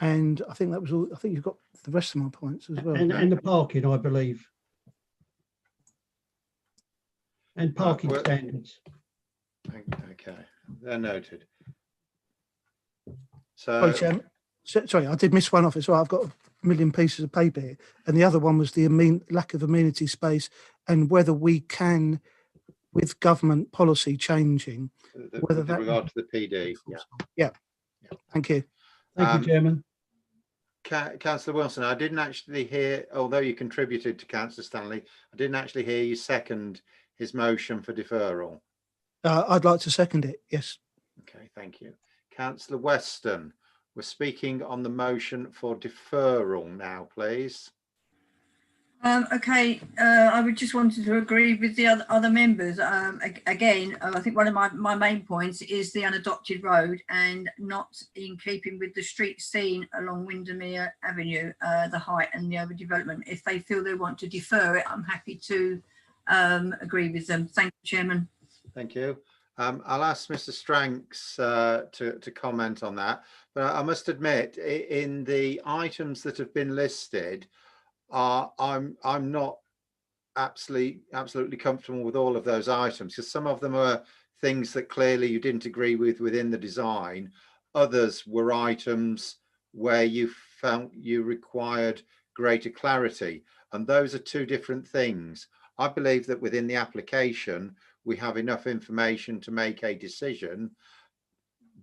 Speaker 8: and I think that was all. I think you've got the rest of my points as well.
Speaker 5: And the parking, I believe. And parking standards.
Speaker 1: Okay, they're noted. So,
Speaker 8: sorry, I did miss one off as well. I've got a million pieces of paper here, and the other one was the lack of amenity space and whether we can, with government policy changing, whether
Speaker 1: with
Speaker 8: that
Speaker 1: regard to the PD.
Speaker 8: Yeah. Thank you.
Speaker 5: Thank you, Chairman.
Speaker 1: Councillor Wilson, I didn't actually hear, although you contributed to Councillor Stanley, I didn't actually hear you second his motion for deferral.
Speaker 8: I'd like to second it, yes.
Speaker 1: Okay, thank you. Councillor Weston, we're speaking on the motion for deferral now, please.
Speaker 11: Okay, I would just wanted to agree with the other members. Again, I think one of my main points is the unadopted road and not in keeping with the street scene along Windermere Avenue, the height and the overdevelopment. If they feel they want to defer it, I'm happy to agree with them. Thank you, Chairman.
Speaker 1: Thank you. I'll ask Mr. Stranks to comment on that, but I must admit, in the items that have been listed, I'm not absolutely comfortable with all of those items, because some of them are things that clearly you didn't agree with within the design. Others were items where you felt you required greater clarity, and those are two different things. I believe that within the application we have enough information to make a decision,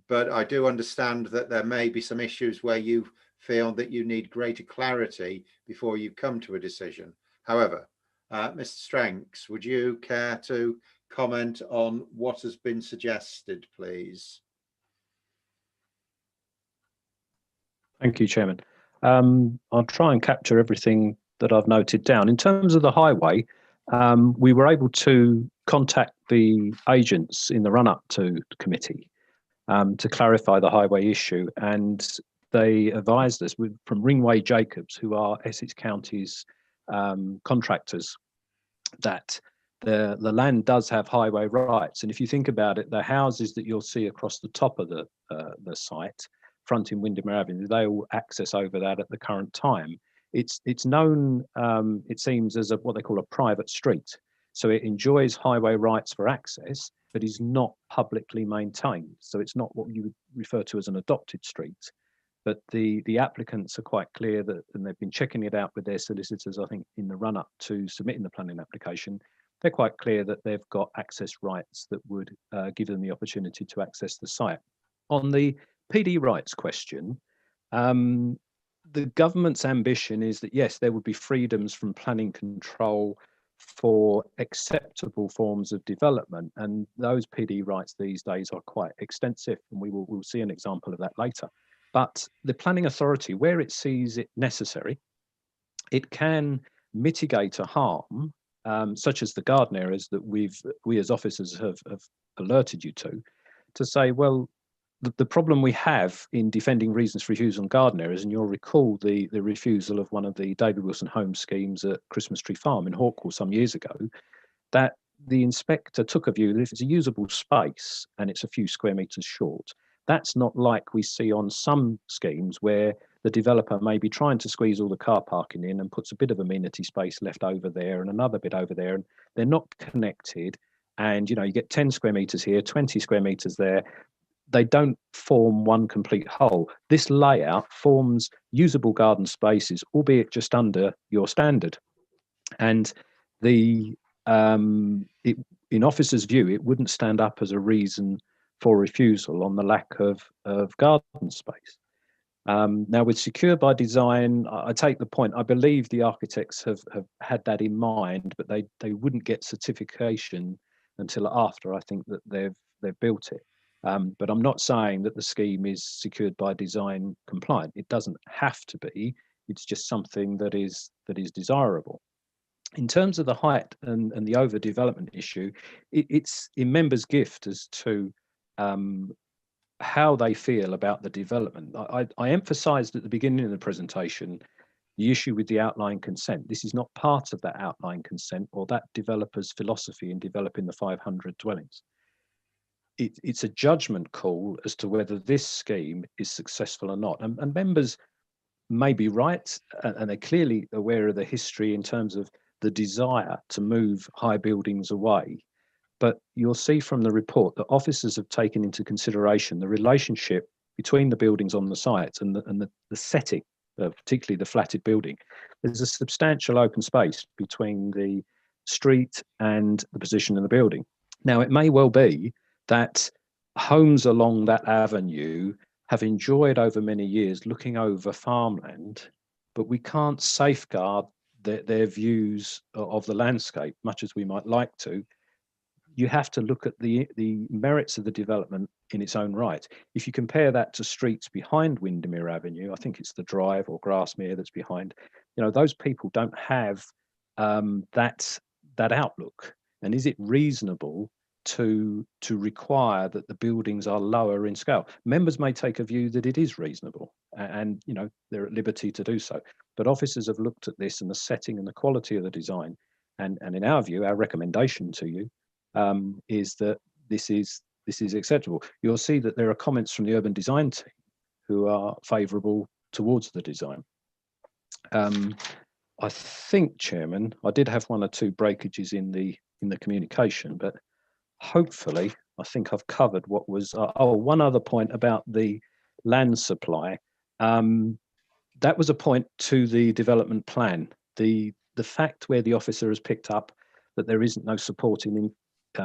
Speaker 1: but I do understand that there may be some issues where you feel that you need greater clarity before you come to a decision. However, Mr. Stranks, would you care to comment on what has been suggested, please?
Speaker 3: Thank you, Chairman. I'll try and capture everything that I've noted down. In terms of the highway, we were able to contact the agents in the run-up to the committee to clarify the highway issue, and they advised us from Ringway Jacobs, who are Essex County's contractors, that the land does have highway rights. And if you think about it, the houses that you'll see across the top of the site, fronting Windermere Avenue, they all access over that at the current time. It's known, it seems, as what they call a private street. So it enjoys highway rights for access, but is not publicly maintained. So it's not what you would refer to as an adopted street. But the applicants are quite clear that, and they've been checking it out with their solicitors, I think, in the run-up to submitting the planning application. They're quite clear that they've got access rights that would give them the opportunity to access the site. On the PD rights question, the government's ambition is that, yes, there would be freedoms from planning control for acceptable forms of development, and those PD rights these days are quite extensive, and we'll see an example of that later. But the planning authority, where it sees it necessary, it can mitigate a harm, such as the garden areas that we as officers have alerted you to say, well, the problem we have in defending reasons for refusal on garden areas, and you'll recall the refusal of one of the David Wilson home schemes at Christmas Tree Farm in Hawkwell some years ago, that the inspector took a view that if it's a usable space and it's a few square metres short, that's not like we see on some schemes where the developer may be trying to squeeze all the car parking in and puts a bit of amenity space left over there and another bit over there, and they're not connected. And, you know, you get 10 square metres here, 20 square metres there. They don't form one complete whole. This layout forms usable garden spaces, albeit just under your standard. And in officers' view, it wouldn't stand up as a reason for refusal on the lack of garden space. Now, with secure by design, I take the point. I believe the architects have had that in mind, but they wouldn't get certification until after I think that they've built it. But I'm not saying that the scheme is secured by design compliant. It doesn't have to be. It's just something that is desirable. In terms of the height and the overdevelopment issue, it's in members' gift as to how they feel about the development. I emphasised at the beginning of the presentation the issue with the outline consent. This is not part of that outline consent or that developer's philosophy in developing the 500 dwellings. It's a judgment call as to whether this scheme is successful or not. And members may be right, and they're clearly aware of the history in terms of the desire to move high buildings away. But you'll see from the report that officers have taken into consideration the relationship between the buildings on the site and the setting, particularly the flatted building. There's a substantial open space between the street and the position of the building. Now, it may well be that homes along that avenue have enjoyed over many years looking over farmland, but we can't safeguard their views of the landscape, much as we might like to. You have to look at the merits of the development in its own right. If you compare that to streets behind Windermere Avenue, I think it's the Drive or Grassmere that's behind, those people don't have that outlook. And is it reasonable to require that the buildings are lower in scale? Members may take a view that it is reasonable, and they're at liberty to do so. But officers have looked at this and the setting and the quality of the design, and in our view, our recommendation to you is that this is acceptable. You'll see that there are comments from the urban design team who are favourable towards the design. I think, Chairman, I did have one or two breakages in the communication, but hopefully I think I've covered what was. One other point about the land supply. That was a point to the development plan. The fact where the officer has picked up that there isn't no supporting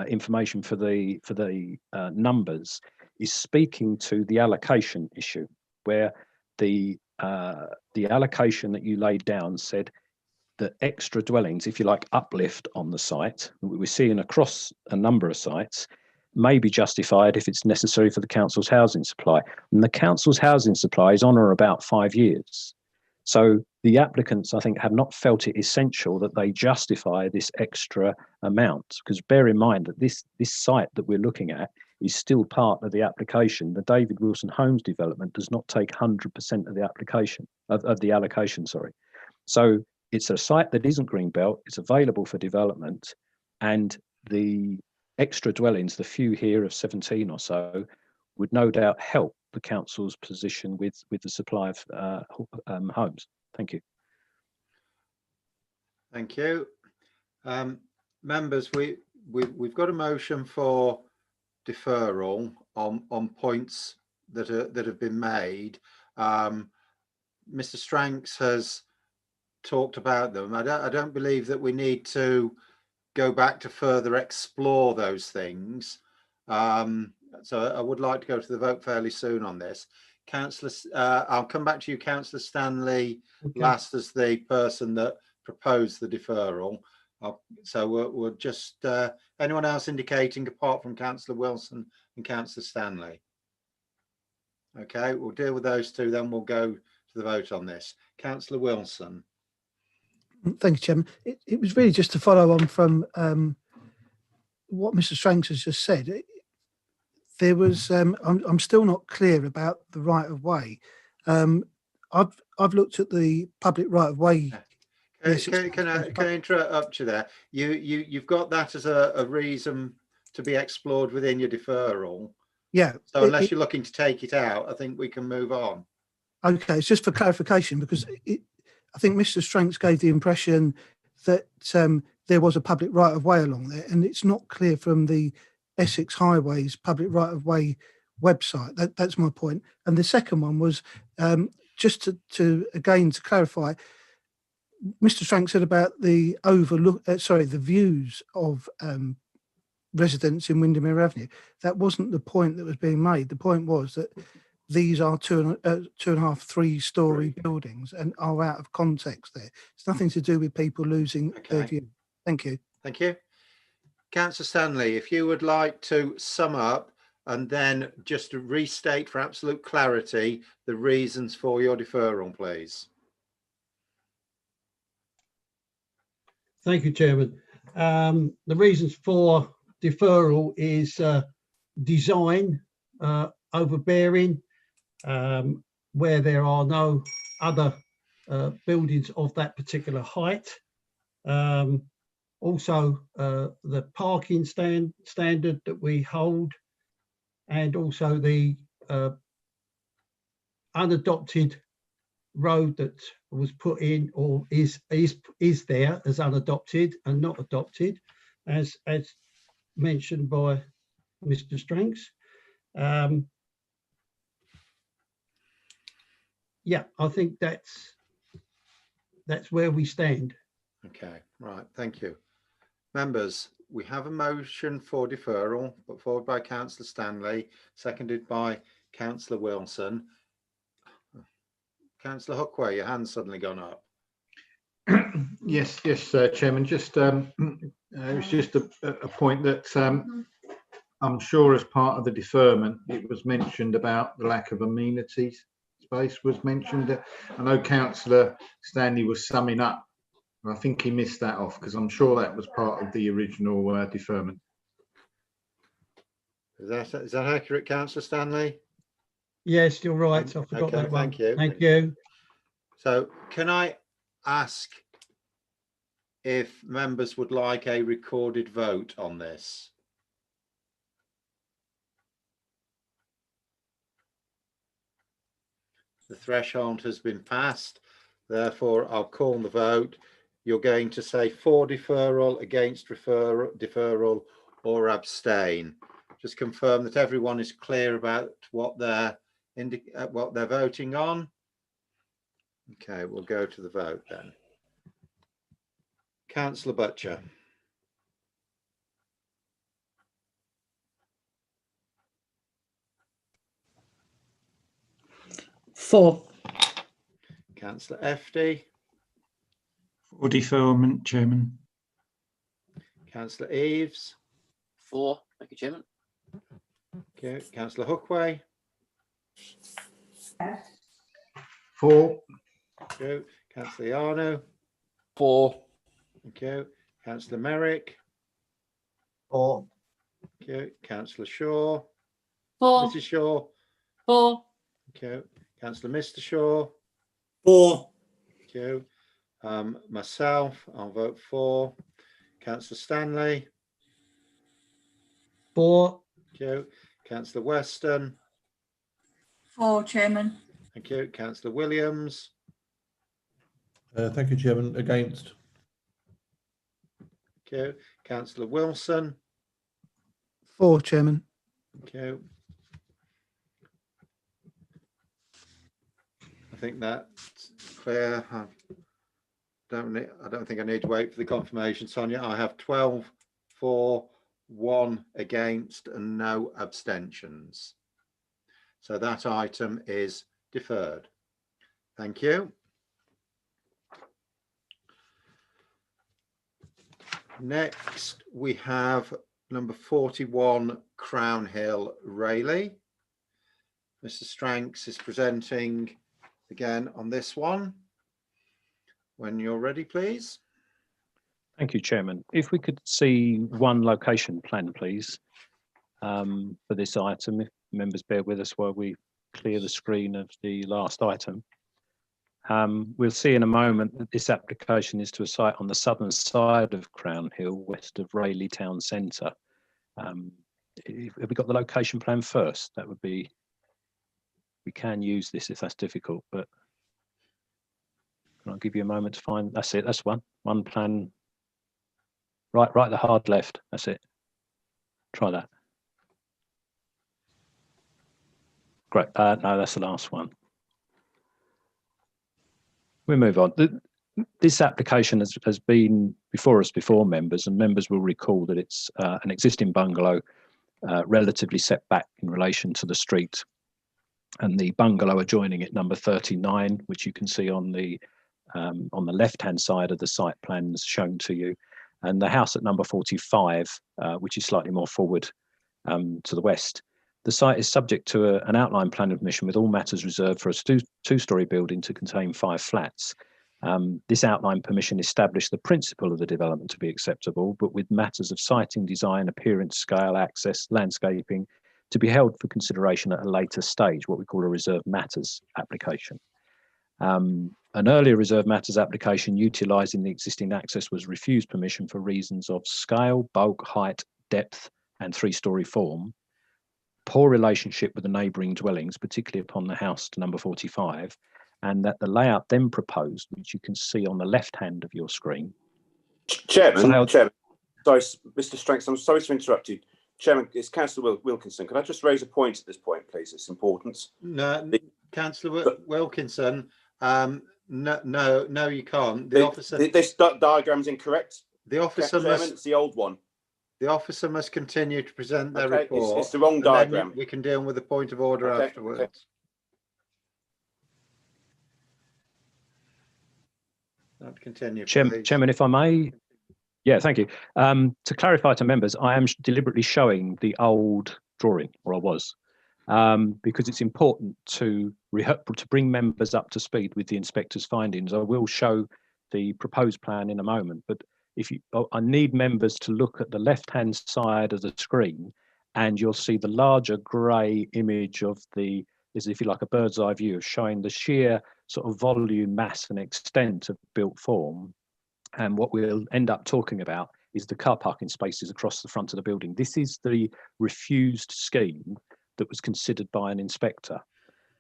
Speaker 3: information for the numbers is speaking to the allocation issue, where the allocation that you laid down said that extra dwellings, if you like, uplift on the site, we're seeing across a number of sites, may be justified if it's necessary for the council's housing supply. And the council's housing supply is on or about 5 years. So the applicants, I think, have not felt it essential that they justify this extra amount, because bear in mind that this site that we're looking at is still part of the application. The David Wilson Homes development does not take 100% of the application, of the allocation, sorry. So it's a site that isn't greenbelt, it's available for development, and the extra dwellings, the few here of 17 or so, would no doubt help the council's position with the supply of homes. Thank you.
Speaker 1: Thank you. Members, we've got a motion for deferral on points that have been made. Mr. Stranks has talked about them. I don't believe that we need to go back to further explore those things. So I would like to go to the vote fairly soon on this. Councillor, I'll come back to you, Councillor Stanley, okay, last as the person that proposed the deferral. So we'll just, anyone else indicating apart from Councillor Wilson and Councillor Stanley? Okay, we'll deal with those two, then we'll go to the vote on this. Councillor Wilson.
Speaker 8: Thank you, Chairman. It was really just to follow on from what Mr. Stranks has just said. There was, I'm still not clear about the right of way. I've looked at the public right of way.
Speaker 1: Can I interrupt you there? You've got that as a reason to be explored within your deferral.
Speaker 8: Yeah.
Speaker 1: So unless you're looking to take it out, I think we can move on. Okay,
Speaker 8: it's just for clarification, because I think Mr. Stranks gave the impression that there was a public right of way along there, and it's not clear from the Essex Highways public right of way website. That's my point. And the second one was just to clarify. Mr. Strank said about the the views of residents in Windermere Avenue. That wasn't the point that was being made. The point was that these are two and a half, 3-story buildings and are out of context there. It's nothing to do with people losing their view. Thank you.
Speaker 1: Thank you. Councillor Stanley, if you would like to sum up and then just to restate for absolute clarity the reasons for your deferral, please.
Speaker 5: Thank you, Chairman. The reasons for deferral is design overbearing, where there are no other buildings of that particular height. Also, the parking standard that we hold, and also the unadopted road that was put in or is there as unadopted and not adopted, as mentioned by Mr. Stranks. Yeah, I think that's where we stand.
Speaker 1: Okay, right, thank you. Members, we have a motion for deferral put forward by Councillor Stanley, seconded by Councillor Wilson. Councillor Hookway, your hand's suddenly gone up.
Speaker 6: Yes, Chairman. Just it was just a point that I'm sure as part of the deferment, it was mentioned about the lack of amenities space was mentioned. I know Councillor Stanley was summing up. I think he missed that off because I'm sure that was part of the original deferment.
Speaker 1: Is that accurate, Councillor Stanley?
Speaker 5: Yes, you're right. I forgot
Speaker 1: okay,
Speaker 5: that one.
Speaker 1: Thank you.
Speaker 5: Thank you.
Speaker 1: So can I ask if members would like a recorded vote on this? The threshold has been passed, therefore I'll call the vote. You're going to say for deferral, against deferral, or abstain. Just confirm that everyone is clear about what they're voting on. Okay, we'll go to the vote then. Councillor Butcher.
Speaker 4: For.
Speaker 1: Councillor FD.
Speaker 7: For deferment, Chairman.
Speaker 1: Councillor Eaves.
Speaker 10: For. Thank you, Chairman.
Speaker 1: Okay, Councillor Hookway.
Speaker 6: For.
Speaker 1: Okay, Councillor Yarno.
Speaker 10: For.
Speaker 1: Thank you. Councillor Merrick.
Speaker 9: For.
Speaker 1: Okay, Councillor Shaw.
Speaker 4: For.
Speaker 1: Mrs. Shaw.
Speaker 4: For.
Speaker 1: Okay, Councillor Mr. Shaw.
Speaker 10: For.
Speaker 1: Thank you. Myself, I'll vote for. Councillor Stanley.
Speaker 5: For.
Speaker 1: Thank you. Councillor Weston.
Speaker 11: For, Chairman.
Speaker 1: Thank you. Councillor Williams.
Speaker 12: Thank you, Chairman. Against.
Speaker 1: Thank you. Councillor Wilson.
Speaker 8: For, Chairman.
Speaker 1: Thank you. I think that's clear. I don't think I need to wait for the confirmation, Sonia. I have 12 for, 1 against, and no abstentions. So that item is deferred. Thank you. Next, we have number 41 Crown Hill, Rayleigh. Mr. Stranks is presenting again on this one. When you're ready, please.
Speaker 3: Thank you, Chairman. If we could see one location plan, please, for this item, if members bear with us while we clear the screen of the last item. We'll see in a moment that this application is to a site on the southern side of Crown Hill, west of Rayleigh Town Centre. Have we got the location plan first? That would be, we can use this if that's difficult, but can I give you a moment to find, that's it, that's one plan. Right, the hard left, that's it. Try that. Great, no, that's the last one. We move on. This application has been before us before, members, and members will recall that it's an existing bungalow relatively set back in relation to the street. and the bungalow adjoining it, number 39, which you can see on the left-hand side of the site plans shown to you, and the house at number 45, which is slightly more forward to the west. The site is subject to an outline plan of permission with all matters reserved for a two-storey building to contain 5 flats. This outline permission established the principle of the development to be acceptable, but with matters of siting, design, appearance, scale, access, landscaping to be held for consideration at a later stage, what we call a reserved matters application. An earlier reserved matters application utilising the existing access was refused permission for reasons of scale, bulk, height, depth and 3-storey form, poor relationship with the neighbouring dwellings, particularly upon the house to number 45, and that the layout then proposed, which you can see on the left hand of your screen.
Speaker 10: Chairman, sorry, Mr. Strengths, I'm sorry to interrupt you. Chairman, it's Councillor Wilkinson. Could I just raise a point at this point, please? It's important.
Speaker 1: No, Councillor Wilkinson, no, you can't. The officer.
Speaker 10: This diagram's incorrect.
Speaker 1: The officer
Speaker 10: Chairman, it's the old one.
Speaker 1: The officer must continue to present their report.
Speaker 10: It's the wrong diagram.
Speaker 1: We can deal with the point of order afterwards.
Speaker 10: Okay.
Speaker 1: Continue,
Speaker 3: Chairman, if I may. Yeah, thank you. To clarify to members, I am deliberately showing the old drawing, or I was, because it's important to bring members up to speed with the inspector's findings. I will show the proposed plan in a moment, but I need members to look at the left-hand side of the screen, and you'll see the larger grey image of is, if you like, a bird's eye view of showing the sheer sort of volume, mass and extent of built form. And what we'll end up talking about is the car parking spaces across the front of the building. This is the refused scheme that was considered by an inspector.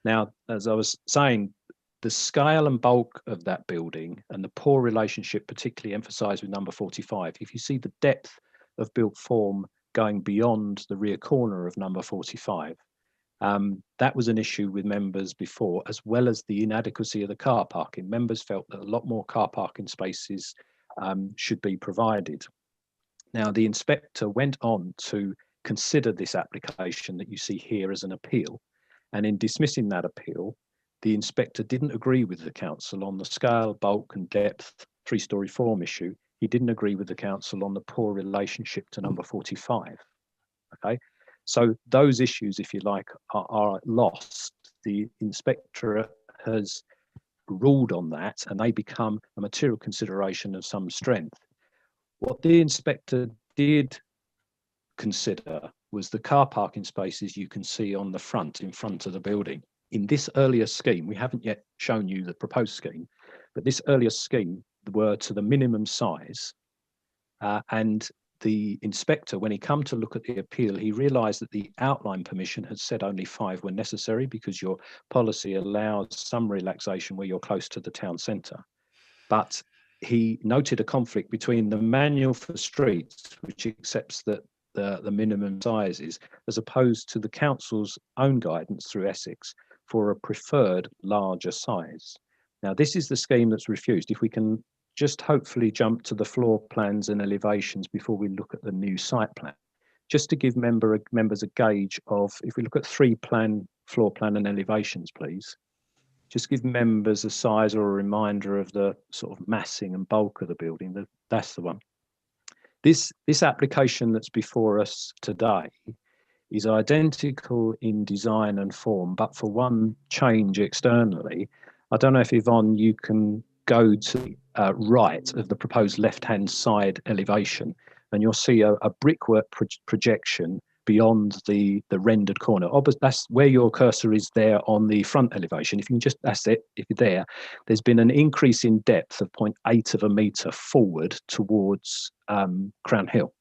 Speaker 3: Now, as I was saying, the scale and bulk of that building and the poor relationship, particularly emphasised with number 45, if you see the depth of built form going beyond the rear corner of number 45, that was an issue with members before, as well as the inadequacy of the car parking. Members felt that a lot more car parking spaces should be provided. Now, the inspector went on to consider this application that you see here as an appeal, and in dismissing that appeal, the inspector didn't agree with the council on the scale, bulk and depth 3-storey form issue. He didn't agree with the council on the poor relationship to number 45. Okay, so those issues, if you like, are lost. The inspectorate has ruled on that, and they become a material consideration of some strength. What the inspector did consider was the car parking spaces you can see on the front, in front of the building. In this earlier scheme, we haven't yet shown you the proposed scheme, but this earlier scheme were to the minimum size, and the inspector, when he come to look at the appeal, he realised that the outline permission had said only 5 were necessary because your policy allows some relaxation where you're close to the town centre. But he noted a conflict between the manual for streets, which accepts that the minimum sizes, as opposed to the council's own guidance through Essex for a preferred larger size. Now, this is the scheme that's refused. If we can just hopefully jump to the floor plans and elevations before we look at the new site plan, just to give members a gauge of, if we look at 3 floor plan and elevations, please, just give members a size or a reminder of the sort of massing and bulk of the building. That's the one. This application that's before us today is identical in design and form, but for one change externally. I don't know if, Yvonne, you can go to the right of the proposed left-hand side elevation, and you'll see a brickwork projection beyond the rendered corner. That's where your cursor is there on the front elevation. If you can just, that's it, if you're there's been an increase in depth of 0.8 of a metre forward towards Crown Hill.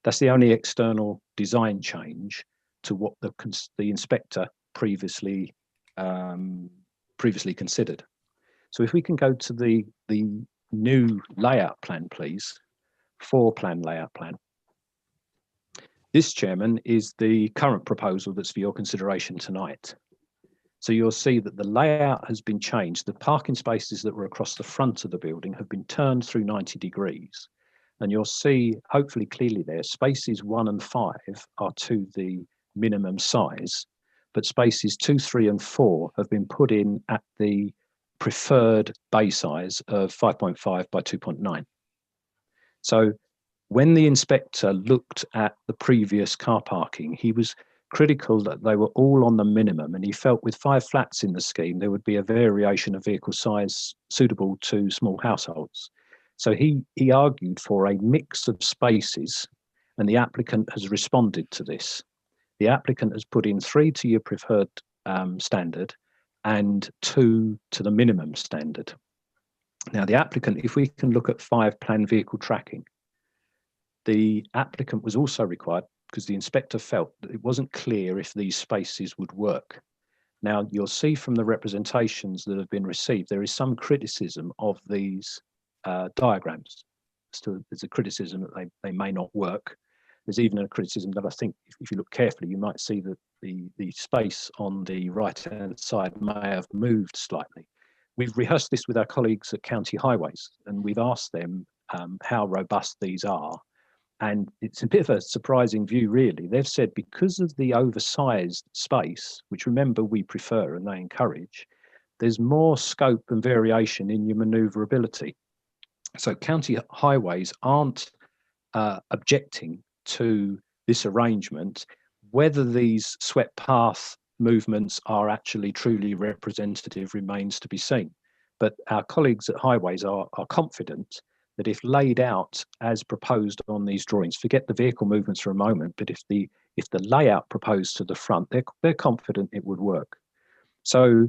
Speaker 3: That's the only external design change to what the inspector previously considered. So if we can go to the new layout plan, please, 4 plan layout plan. This, Chairman, is the current proposal that's for your consideration tonight. So you'll see that the layout has been changed. The parking spaces that were across the front of the building have been turned through 90 degrees. And you'll see, hopefully clearly there, spaces 1 and 5 are to the minimum size. but spaces 2, 3 and 4 have been put in at the preferred bay size of 5.5 by 2.9. So when the inspector looked at the previous car parking, he was critical that they were all on the minimum, and he felt with 5 flats in the scheme, there would be a variation of vehicle size suitable to small households. So he argued for a mix of spaces, and the applicant has responded to this. The applicant has put in 3 to your preferred standard and 2 to the minimum standard. Now, the applicant, if we can look at 5 planned vehicle tracking, the applicant was also required, because the inspector felt that it wasn't clear if these spaces would work. Now, you'll see from the representations that have been received, there is some criticism of these diagrams. So there's a criticism that they may not work. There's even a criticism that I think, if you look carefully, you might see that the space on the right-hand side may have moved slightly. We've rehearsed this with our colleagues at County Highways, and we've asked them how robust these are. And it's a bit of a surprising view, really. They've said because of the oversized space, which remember we prefer and they encourage, there's more scope and variation in your manoeuvrability. So County Highways aren't objecting to this arrangement. Whether these swept path movements are actually truly representative remains to be seen. But our colleagues at Highways are confident that if laid out as proposed on these drawings, forget the vehicle movements for a moment, but if the layout proposed to the front, they're confident it would work. So,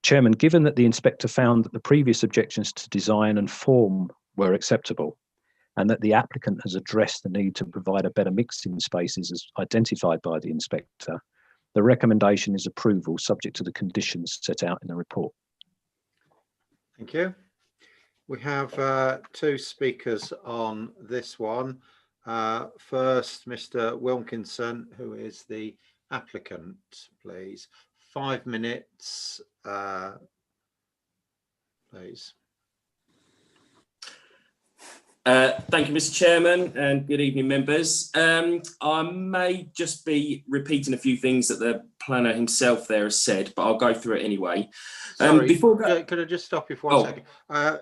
Speaker 3: Chairman, given that the inspector found that the previous objections to design and form were acceptable, and that the applicant has addressed the need to provide a better mix in spaces as identified by the inspector, the recommendation is approval subject to the conditions set out in the report.
Speaker 1: Thank you. We have 2 speakers on this one. First, Mr. Wilkinson, who is the applicant, please. 5 minutes, please.
Speaker 14: Thank you, Mr. Chairman, and good evening, members. I may just be repeating a few things that the planner himself there has said, but I'll go through it anyway.
Speaker 1: Sorry, could I just stop you for one second?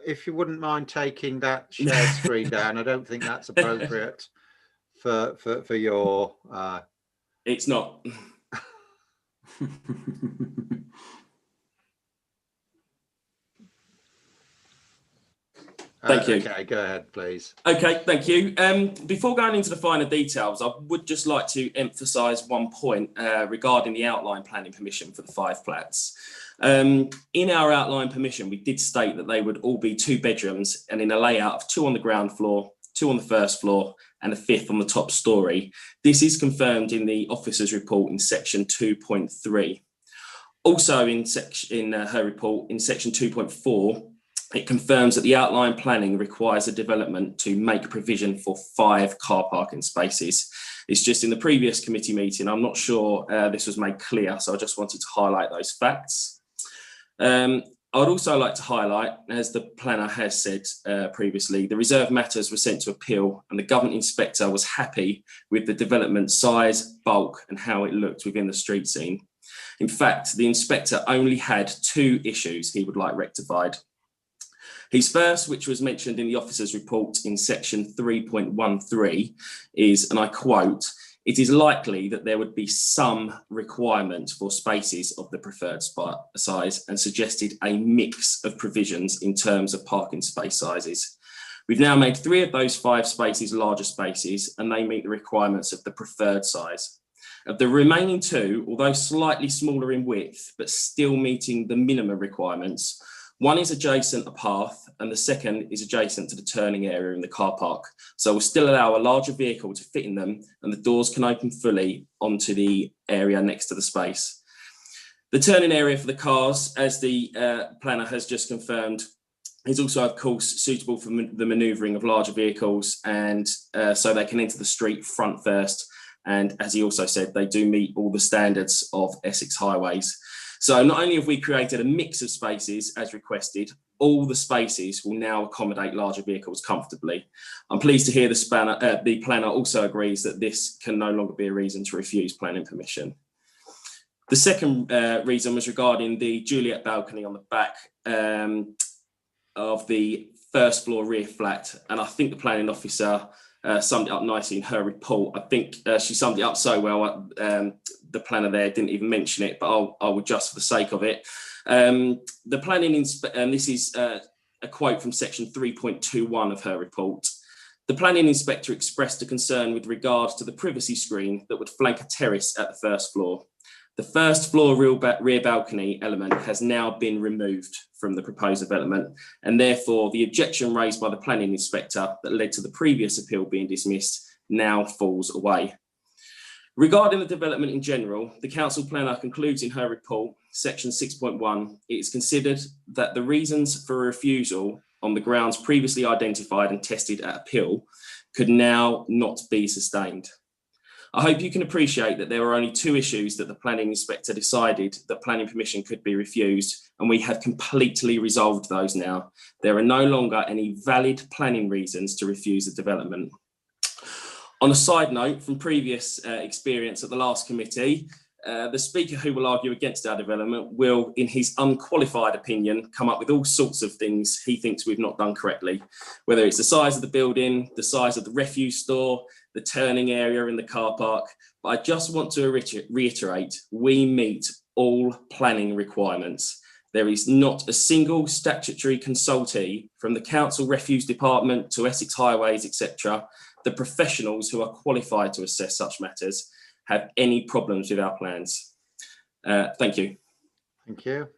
Speaker 1: If you wouldn't mind taking that shared screen down, I don't think that's appropriate for your...
Speaker 14: It's not. Thank you.
Speaker 1: Okay, go ahead, please.
Speaker 14: Okay, thank you. Before going into the finer details, I would just like to emphasise one point regarding the outline planning permission for the 5 flats. In our outline permission, we did state that they would all be 2 bedrooms and in a layout of 2 on the ground floor, 2 on the first floor and a 5th on the top storey. This is confirmed in the officer's report in section 2.3. Also in her report in section 2.4, it confirms that the outline planning requires a development to make provision for 5 car parking spaces. It's just in the previous committee meeting, I'm not sure this was made clear, so I just wanted to highlight those facts. I'd also like to highlight, as the planner has said previously, the reserve matters were sent to appeal and the government inspector was happy with the development size, bulk and how it looked within the street scene. In fact, the inspector only had 2 issues he would like rectified. His first, which was mentioned in the officer's report in section 3.13, is, and I quote, "It is likely that there would be some requirement for spaces of the preferred size and suggested a mix of provisions in terms of parking space sizes. We've now made 3 of those 5 spaces larger spaces and they meet the requirements of the preferred size. Of the remaining 2, although slightly smaller in width, but still meeting the minimum requirements, one is adjacent a path and the second is adjacent to the turning area in the car park. So we'll still allow a larger vehicle to fit in them and the doors can open fully onto the area next to the space. The turning area for the cars, as the planner has just confirmed, is also of course suitable for the manoeuvring of larger vehicles and so they can enter the street front first. And as he also said, they do meet all the standards of Essex highways. So not only have we created a mix of spaces as requested, all the spaces will now accommodate larger vehicles comfortably. I'm pleased to hear the planner also agrees that this can no longer be a reason to refuse planning permission. The second reason was regarding the Juliet balcony on the back of the first floor rear flat. And I think the planning officer summed it up nicely in her report. I think she summed it up so well, the planner there didn't even mention it, but I will just for the sake of it. The planning, and this is a quote from section 3.21 of her report. The planning inspector expressed a concern with regards to the privacy screen that would flank a terrace at the first floor. The first floor rear balcony element has now been removed from the proposed development, and therefore the objection raised by the planning inspector that led to the previous appeal being dismissed now falls away. Regarding the development in general, the council planner concludes in her report, section 6.1, it is considered that the reasons for a refusal on the grounds previously identified and tested at appeal could now not be sustained. I hope you can appreciate that there are only two issues that the planning inspector decided that planning permission could be refused, and we have completely resolved those now. There are no longer any valid planning reasons to refuse the development. On a side note, from previous experience at the last committee, the speaker who will argue against our development will, in his unqualified opinion, come up with all sorts of things he thinks we've not done correctly, whether it's the size of the building, the size of the refuse store, the turning area in the car park. But I just want to reiterate, we meet all planning requirements. There is not a single statutory consultee from the council refuse department to Essex Highways, etc., the professionals who are qualified to assess such matters have any problems with our plans. Thank you.
Speaker 1: Thank you.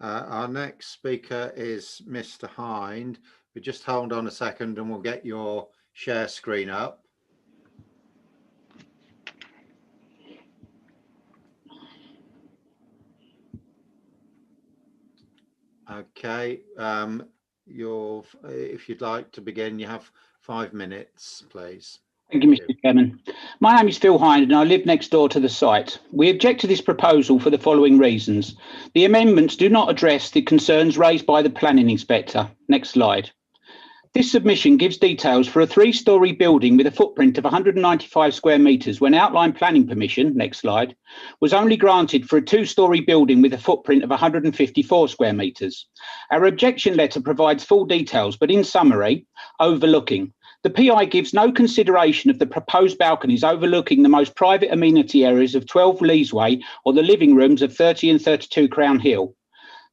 Speaker 1: Our next speaker is Mr. Hind. But just hold on a second and we'll get your share screen up. Okay, if you'd like to begin, you have 5 minutes, please.
Speaker 15: Thank you, Mr. Chairman. My name is Phil Hind and I live next door to the site. We object to this proposal for the following reasons. The amendments do not address the concerns raised by the planning inspector. Next slide. This submission gives details for a 3-storey building with a footprint of 195 square metres when outline planning permission, next slide, was only granted for a 2-storey building with a footprint of 154 square metres. Our objection letter provides full details, but in summary, overlooking. The PI gives no consideration of the proposed balconies overlooking the most private amenity areas of 12 Leesway or the living rooms of 30 and 32 Crown Hill.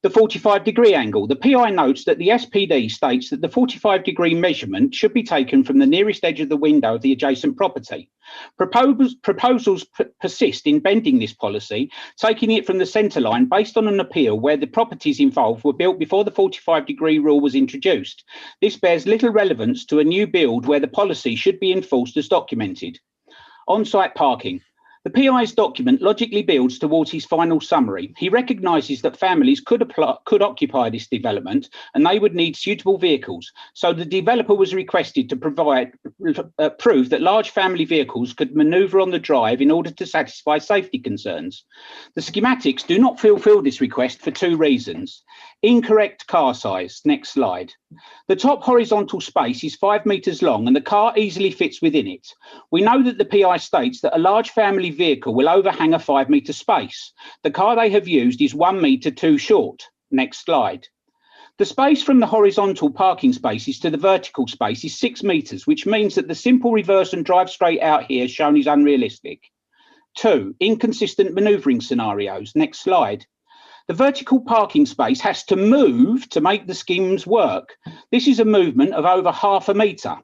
Speaker 15: The 45-degree angle. The PI notes that the SPD states that the 45-degree measurement should be taken from the nearest edge of the window of the adjacent property. Proposals persist in bending this policy, taking it from the centre line based on an appeal where the properties involved were built before the 45-degree rule was introduced. This bears little relevance to a new build where the policy should be enforced as documented. On-site parking. The PI's document logically builds towards his final summary. He recognises that families could occupy this development and they would need suitable vehicles. So the developer was requested to prove that large family vehicles could manoeuvre on the drive in order to satisfy safety concerns. The schematics do not fulfil this request for 2 reasons. Incorrect car size. Next slide. The top horizontal space is 5 metres long and the car easily fits within it. We know that the PI states that a large family vehicle will overhang a 5 metre space. The car they have used is 1 metre too short. Next slide. The space from the horizontal parking spaces to the vertical space is 6 metres, which means that the simple reverse and drive straight out here shown is unrealistic. 2. Inconsistent manoeuvring scenarios. Next slide. The vertical parking space has to move to make the schemes work. This is a movement of over ½ metre.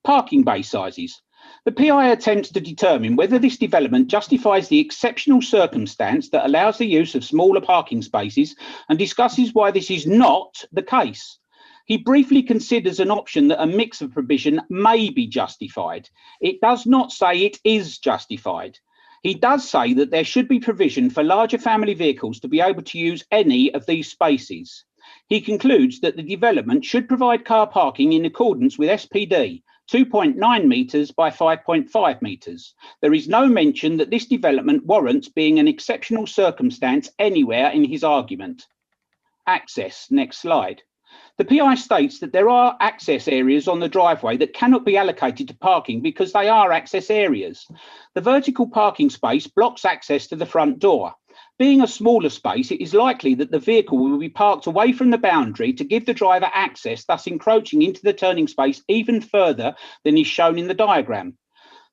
Speaker 15: Parking bay sizes. The PI attempts to determine whether this development justifies the exceptional circumstance that allows the use of smaller parking spaces and discusses why this is not the case. He briefly considers an option that a mix of provision may be justified. It does not say it is justified. He does say that there should be provision for larger family vehicles to be able to use any of these spaces. He concludes that the development should provide car parking in accordance with SPD, 2.9 metres by 5.5 metres. There is no mention that this development warrants being an exceptional circumstance anywhere in his argument. Access. Next slide. The PI states that there are access areas on the driveway that cannot be allocated to parking because they are access areas. The vertical parking space blocks access to the front door. Being a smaller space, it is likely that the vehicle will be parked away from the boundary to give the driver access, thus encroaching into the turning space even further than is shown in the diagram.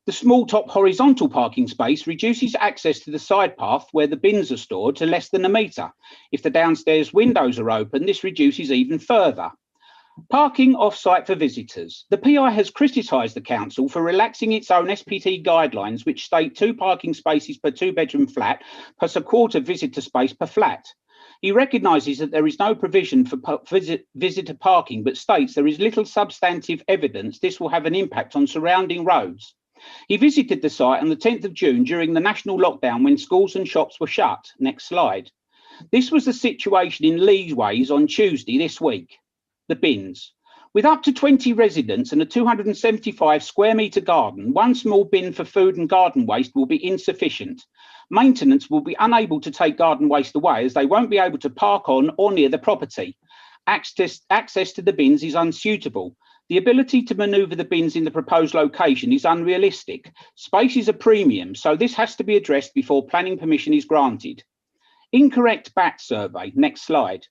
Speaker 15: The small top horizontal parking space reduces access to the side path where the bins are stored to less than a metre. If the downstairs windows are open, this reduces even further. Parking off-site for visitors. The PI has criticised the council for relaxing its own SPT guidelines, which state 2 parking spaces per 2-bedroom flat plus a quarter visitor space per flat. He recognises that there is no provision for visitor parking, but states there is little substantive evidence this will have an impact on surrounding roads. He visited the site on the 10th of June during the national lockdown when schools and shops were shut. Next slide. This was the situation in Leesways on Tuesday this week. The bins. With up to 20 residents and a 275 square metre garden, 1 small bin for food and garden waste will be insufficient. Maintenance will be unable to take garden waste away as they won't be able to park on or near the property. Access to the bins is unsuitable. The ability to manoeuvre the bins in the proposed location is unrealistic. Space is a premium, so this has to be addressed before planning permission is granted. Incorrect bat survey. Next slide.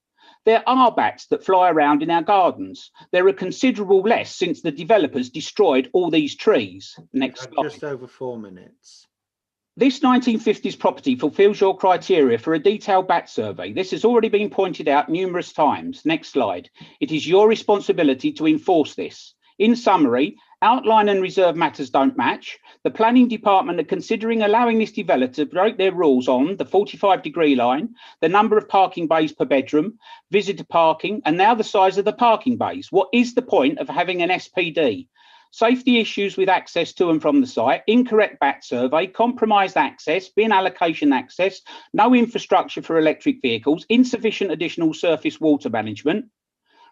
Speaker 15: There are bats that fly around in our gardens. There are considerable less since the developers destroyed all these trees. Next slide.
Speaker 1: Just over 4 minutes.
Speaker 15: This 1950s property fulfills your criteria for a detailed bat survey. This has already been pointed out numerous times. Next slide. It is your responsibility to enforce this. In summary, outline and reserve matters don't match. The planning department are considering allowing this developer to break their rules on the 45-degree line, the number of parking bays per bedroom, visitor parking, and now the size of the parking bays. What is the point of having an SPD? Safety issues with access to and from the site, incorrect bat survey, compromised access, bin allocation access, no infrastructure for electric vehicles, insufficient additional surface water management.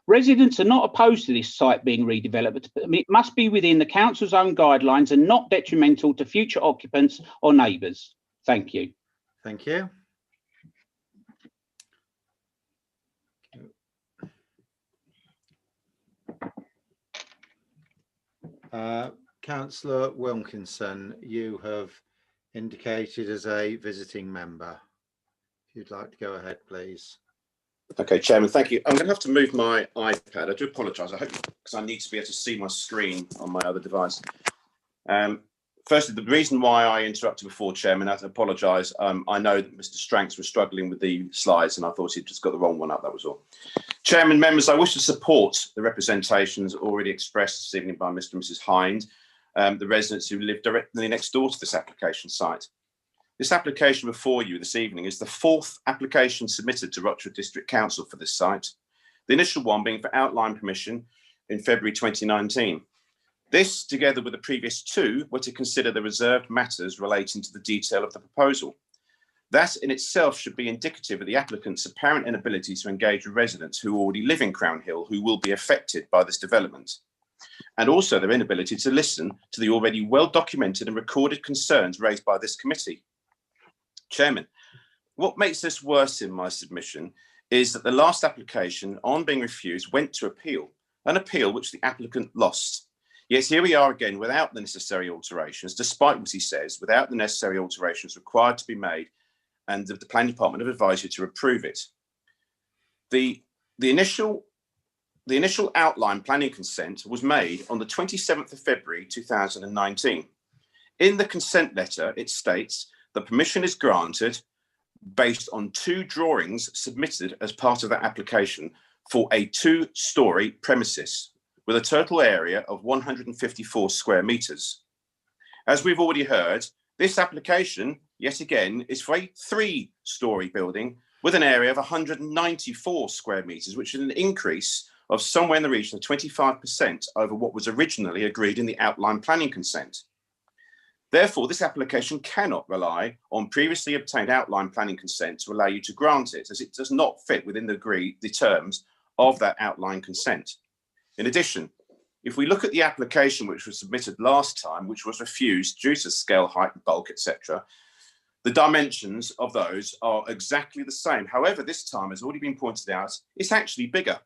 Speaker 15: Residents are not opposed to this site being redeveloped, but it must be within the council's own guidelines and not detrimental to future occupants or neighbours. Thank you.
Speaker 1: Thank you. Councillor Wilkinson, you have indicated as a visiting member. If you'd like to go ahead, please.
Speaker 10: Okay, Chairman, thank you. I'm going to have to move my iPad. I do apologise. I hope because I need to be able to see my screen on my other device. Firstly, the reason why I interrupted before, Chairman, I have to apologise. I know that Mr. Stranks was struggling with the slides and I thought he'd just got the wrong one up, that was all. Chairman, members, I wish to support the representations already expressed this evening by Mr. and Mrs. Hind, the residents who live directly next door to this application site. This application before you this evening is the 4th application submitted to Rochford District Council for this site, the initial one being for outline permission in February 2019. This, together with the previous 2, were to consider the reserved matters relating to the detail of the proposal. That in itself should be indicative of the applicant's apparent inability to engage with residents who already live in Crown Hill who will be affected by this development, and also their inability to listen to the already well-documented and recorded concerns raised by this committee. Chairman, what makes this worse in my submission is that the last application, on being refused, went to appeal, an appeal which the applicant lost. Yet here we are again without the necessary alterations, despite what he says, without the necessary alterations required to be made, and the planning department have advised you to approve it. The initial outline planning consent was made on the 27th of February 2019. In the consent letter, it states the permission is granted based on 2 drawings submitted as part of that application for a 2-storey premises with a total area of 154 square metres. As we've already heard, this application, yet again, is for a 3-storey building with an area of 194 square metres, which is an increase of somewhere in the region of 25% over what was originally agreed in the outline planning consent. Therefore, this application cannot rely on previously obtained outline planning consent to allow you to grant it, as it does not fit within the terms of that outline consent. In addition, if we look at the application which was submitted last time, which was refused due to scale, height, bulk, etc., the dimensions of those are exactly the same. However, this time, as already been pointed out, it's actually bigger.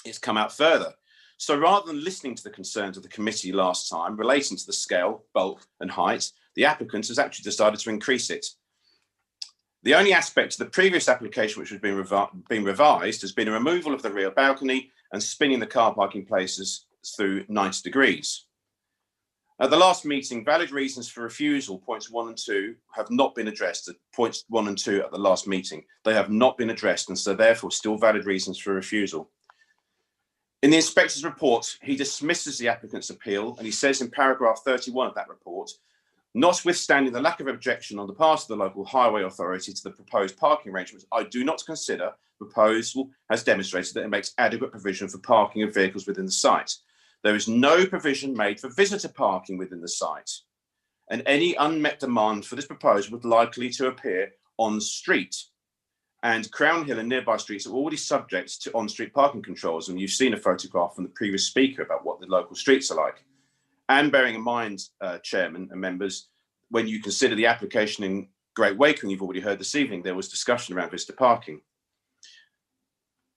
Speaker 10: it's come out further. So rather than listening to the concerns of the committee last time relating to the scale, bulk and height, the applicant has actually decided to increase it. The only aspect of the previous application which has been revised has been a removal of the rear balcony and spinning the car parking places through 90 degrees. At the last meeting, valid reasons for refusal, points 1 and 2, have not been addressed. At points 1 and 2 at the last meeting, they have not been addressed, and so therefore still valid reasons for refusal. In the inspector's report, he dismisses the applicant's appeal, and he says in paragraph 31 of that report, notwithstanding the lack of objection on the part of the local highway authority to the proposed parking arrangements, I do not consider the proposal has demonstrated that it makes adequate provision for parking of vehicles within the site. There is no provision made for visitor parking within the site, and any unmet demand for this proposal would likely to appear on street. And Crown Hill and nearby streets are already subject to on-street parking controls, and you've seen a photograph from the previous speaker about what the local streets are like. And bearing in mind, Chairman and members, when you consider the application in Great Wakering, you've already heard this evening, there was discussion around visitor parking.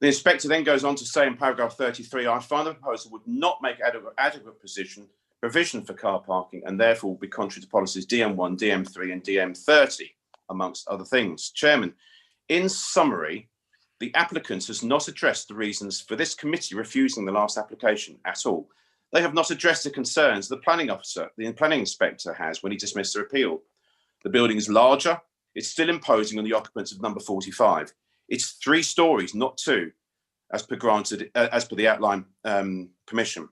Speaker 10: The inspector then goes on to say in paragraph 33, I find the proposal would not make adequate provision for car parking and therefore will be contrary to policies DM1, DM3 and DM30, amongst other things. Chairman, in summary, the applicant has not addressed the reasons for this committee refusing the last application at all. They have not addressed the concerns the planning officer, the planning inspector has when he dismissed their appeal. The building is larger. It's still imposing on the occupants of number 45. It's 3 stories, not 2, as per the outline permission.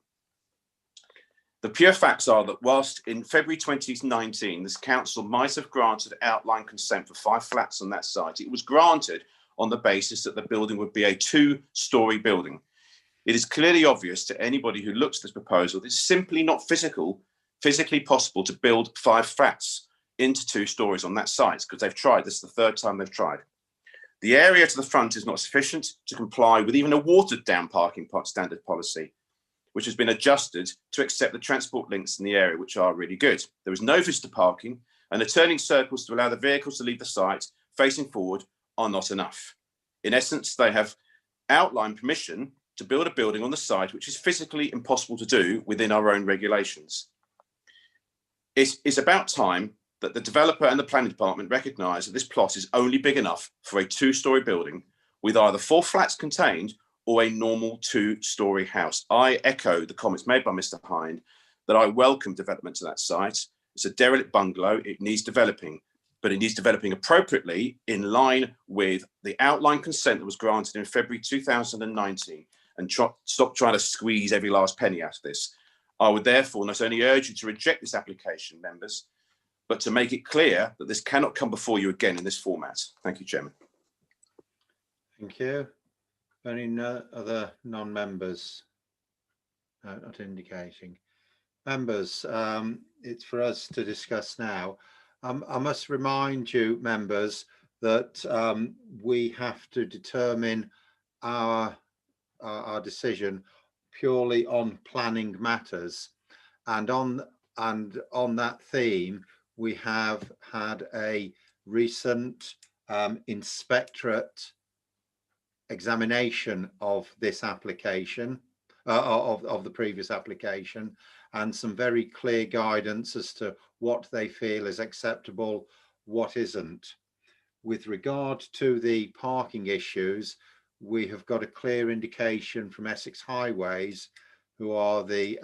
Speaker 10: The pure facts are that whilst in February 2019, this council might have granted outline consent for 5 flats on that site, it was granted on the basis that the building would be a 2-story building. It is clearly obvious to anybody who looks at this proposal, it's simply not physically possible to build 5 flats into 2 stories on that site, because they've tried. This is the 3rd time they've tried. The area to the front is not sufficient to comply with even a watered down parking standard policy, which has been adjusted to accept the transport links in the area, which are really good. There is no visitor parking, and the turning circles to allow the vehicles to leave the site facing forward are not enough. In essence, they have outlined permission to build a building on the site, which is physically impossible to do within our own regulations. It's about time that the developer and the planning department recognise that this plot is only big enough for a 2-story building with either 4 flats contained or a normal 2-story house. I echo the comments made by Mr. Hind that I welcome development to that site. It's a derelict bungalow. It needs developing, but it needs developing appropriately in line with the outline consent that was granted in February 2019, and stop trying to squeeze every last penny out of this. I would therefore not only urge you to reject this application, members, but to make it clear that this cannot come before you again in this format. Thank you, Chairman.
Speaker 1: Thank you. Any other non-members? Not indicating. Members, it's for us to discuss now. I must remind you, members, that we have to determine our decision purely on planning matters, and on that theme, we have had a recent inspectorate examination of this application, of the previous application, and some very clear guidance as to what they feel is acceptable, what isn't. With regard to the parking issues, we have got a clear indication from Essex Highways, who are the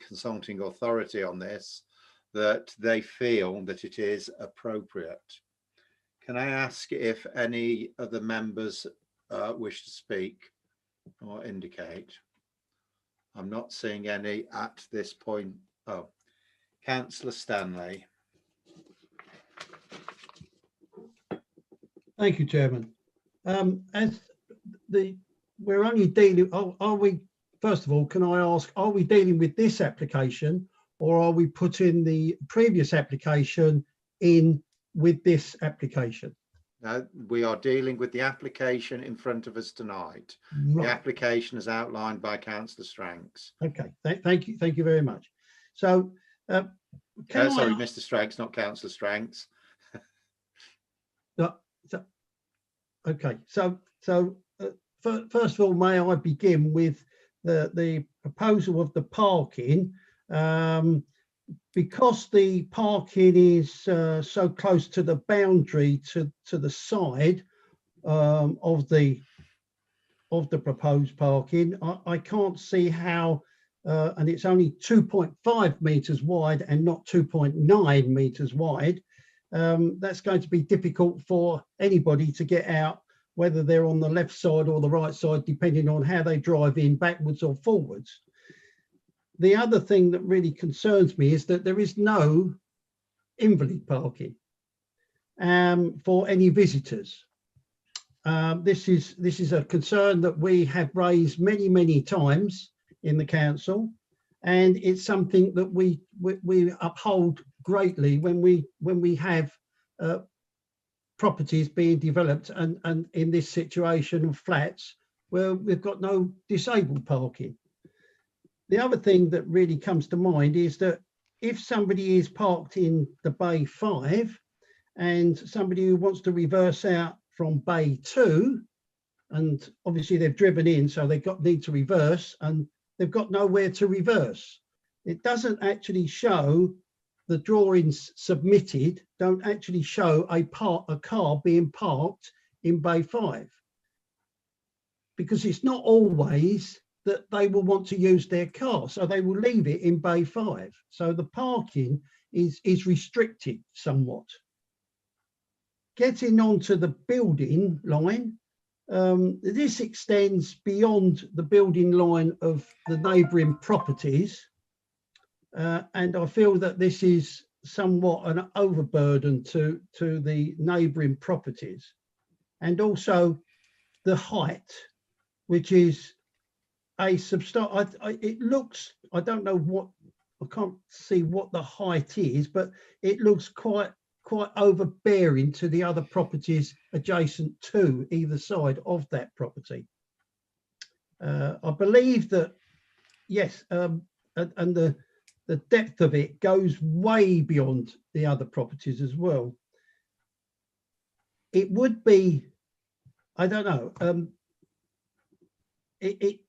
Speaker 1: consulting authority on this, that they feel that it is appropriate. Can I ask if any other members wish to speak or indicate? I'm not seeing any at this point. Oh, Councillor Stanley.
Speaker 5: Thank you, Chairman. We're only dealing, are we, first of all, can I ask, are we dealing with this application, or are we putting the previous application in with this application?
Speaker 1: No, we are dealing with the application in front of us tonight.
Speaker 5: Right.
Speaker 1: The application is outlined by Councillor Stranks.
Speaker 5: Okay, thank you very much. So, sorry,
Speaker 1: Mr. Stranks, not Councillor Stranks.
Speaker 5: Okay, so first of all, may I begin with the proposal of the parking. Because the parking is so close to the boundary to the side of the proposed parking, I can't see how, and it's only 2.5 metres wide and not 2.9 metres wide. That's going to be difficult for anybody to get out, whether they're on the left side or the right side, depending on how they drive in backwards or forwards. The other thing that really concerns me is that there is no invalid parking for any visitors. This is a concern that we have raised many times in the council, and it's something that we uphold greatly when we have properties being developed and in this situation of flats where we've got no disabled parking. The other thing that really comes to mind is that if somebody is parked in the Bay 5 and somebody who wants to reverse out from Bay 2, and obviously they've driven in, so they've need to reverse, and they've got nowhere to reverse. It doesn't actually show, the drawings submitted don't actually show a car being parked in Bay 5, because it's not always that they will want to use their car, so they will leave it in Bay 5. So the parking is restricted somewhat. Getting onto the building line, this extends beyond the building line of the neighbouring properties, and I feel that this is somewhat an overburden to the neighbouring properties, and also the height, which is a substantial. It looks, I don't know what, I can't see what the height is, but it looks quite overbearing to the other properties adjacent to either side of that property. I believe that, yes, and the depth of it goes way beyond the other properties as well. It would be, I don't know, it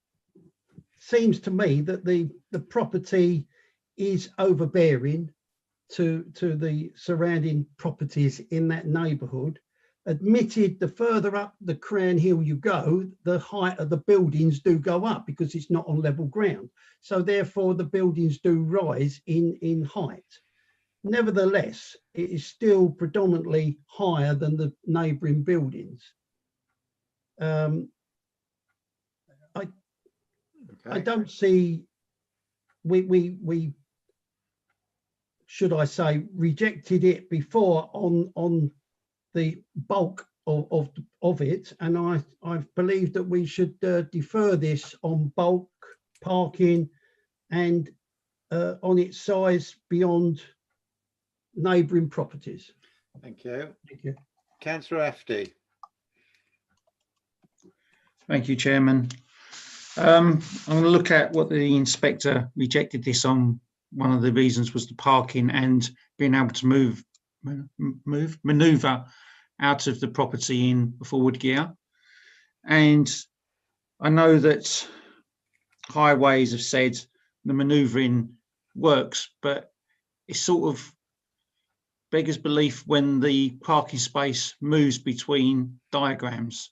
Speaker 5: seems to me that the property is overbearing to the surrounding properties in that neighbourhood. Admitted, the further up the Crown Hill you go, the height of the buildings do go up because it's not on level ground. So therefore the buildings do rise in height. Nevertheless, it is still predominantly higher than the neighbouring buildings. I don't see, we should I say, rejected it before on the bulk of it, and I believe that we should defer this on bulk parking and on its size beyond neighbouring properties.
Speaker 1: Thank you.
Speaker 5: Thank you.
Speaker 1: Councillor FD.
Speaker 7: Thank you, Chairman. I'm going to look at what the inspector rejected this on. One of the reasons was the parking and being able to manoeuvre out of the property in forward gear. And I know that highways have said the manoeuvring works, but it sort of beggars belief when the parking space moves between diagrams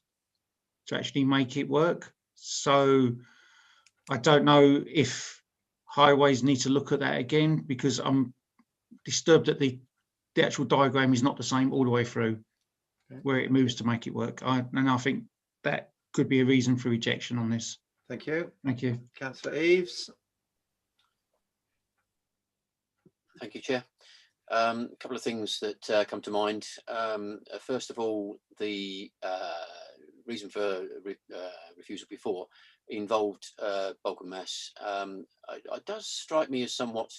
Speaker 7: to actually make it work. So I don't know if highways need to look at that again, because I'm disturbed that the actual diagram is not the same all the way through, where it moves to make it work. And I think that could be a reason for rejection on this.
Speaker 1: Thank you.
Speaker 7: Thank you.
Speaker 1: Councillor Eaves.
Speaker 16: Thank you, Chair. A couple of things that come to mind. First of all, the reason for refusal before involved bulk and mass. It does strike me as somewhat,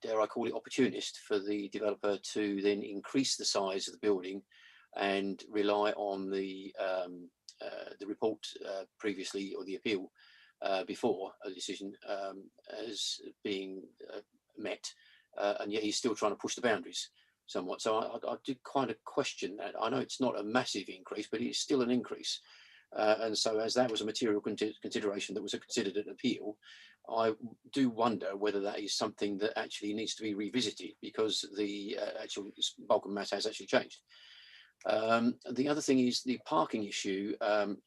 Speaker 16: dare I call it, opportunist for the developer to then increase the size of the building and rely on the report previously, or the appeal before a decision as being met, and yet he's still trying to push the boundaries somewhat. So I did kind of question that. I know it's not a massive increase, but it's still an increase. And so as that was a material consideration that was considered an appeal, I do wonder whether that is something that actually needs to be revisited, because the actual bulk of mass has actually changed. The other thing is the parking issue.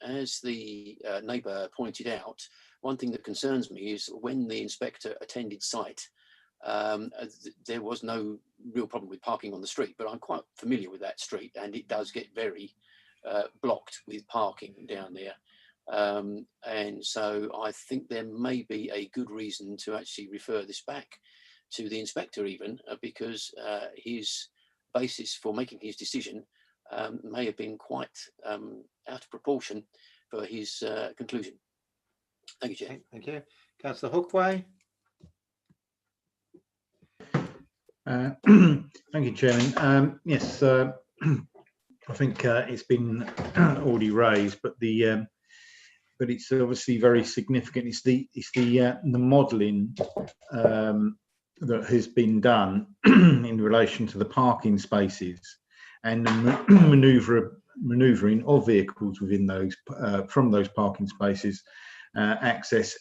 Speaker 16: As the neighbour pointed out, one thing that concerns me is when the inspector attended site, there was no real problem with parking on the street, but I'm quite familiar with that street, and it does get very blocked with parking down there. And so I think there may be a good reason to actually refer this back to the inspector even, because his basis for making his decision may have been quite out of proportion for his conclusion. Thank you, Chair.
Speaker 1: Thank you. Councillor Hookway.
Speaker 6: Thank you, Chairman. Yes, I think it's been already raised, but it's obviously very significant. It's the modelling that has been done in relation to the parking spaces and the manoeuvring of vehicles within those from those parking spaces, access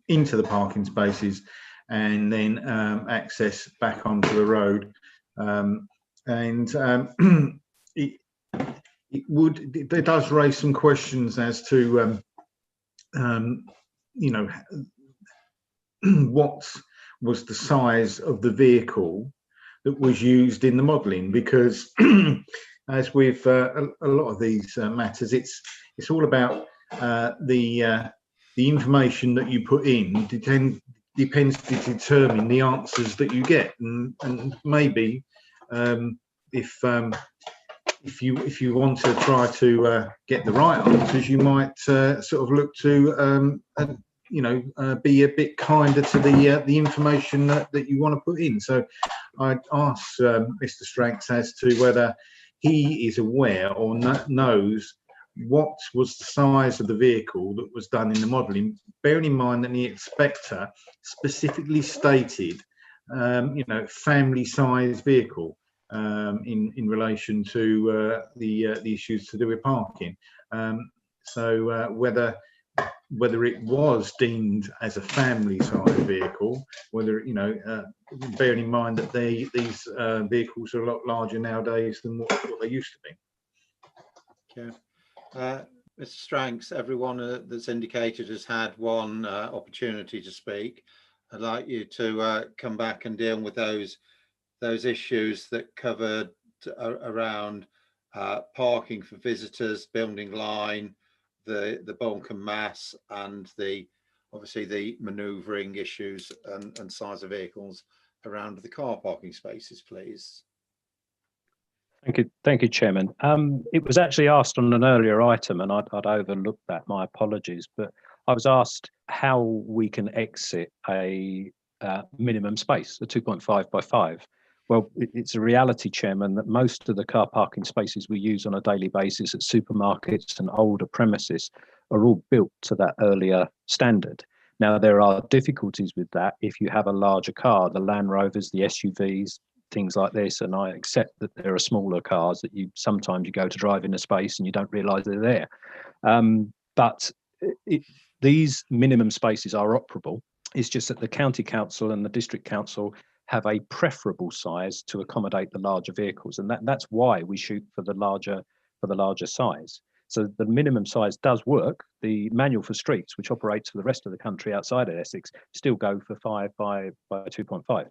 Speaker 6: into the parking spaces, and then access back onto the road. It does raise some questions as to you know, what was the size of the vehicle that was used in the modelling, because as with a lot of these matters, it's all about the information that you put in depends to determine the answers that you get, and maybe if you want to try to get the right answers, you might sort of look to be a bit kinder to the information that you want to put in. So I'd ask Mr. Stranks as to whether he is aware or knows what was the size of the vehicle that was done in the modelling, bearing in mind that the inspector specifically stated, family size vehicle in relation to the issues to do with parking. So whether it was deemed as a family size vehicle, whether bearing in mind that these vehicles are a lot larger nowadays than what they used to be.
Speaker 1: Okay. Mr. Stranks, everyone that's indicated has had one opportunity to speak. I'd like you to come back and deal with those issues that covered around parking for visitors, building line, the bulk and mass, and obviously the manoeuvring issues and size of vehicles around the car parking spaces, please.
Speaker 3: Thank you, Chairman. It was actually asked on an earlier item, and I'd overlooked that. My apologies, but I was asked how we can exit a minimum space, a 2.5 by 5. Well, it's a reality, Chairman, that most of the car parking spaces we use on a daily basis at supermarkets and older premises are all built to that earlier standard. Now, there are difficulties with that if you have a larger car, the Land Rovers, the SUVs, things like this, and I accept that there are smaller cars that sometimes you go to drive in a space and you don't realise they're there. But these minimum spaces are operable. It's just that the county council and the district council have a preferable size to accommodate the larger vehicles, and that's why we shoot for the larger size. So the minimum size does work. The manual for streets, which operates for the rest of the country outside of Essex, still go for 5 by 2.5.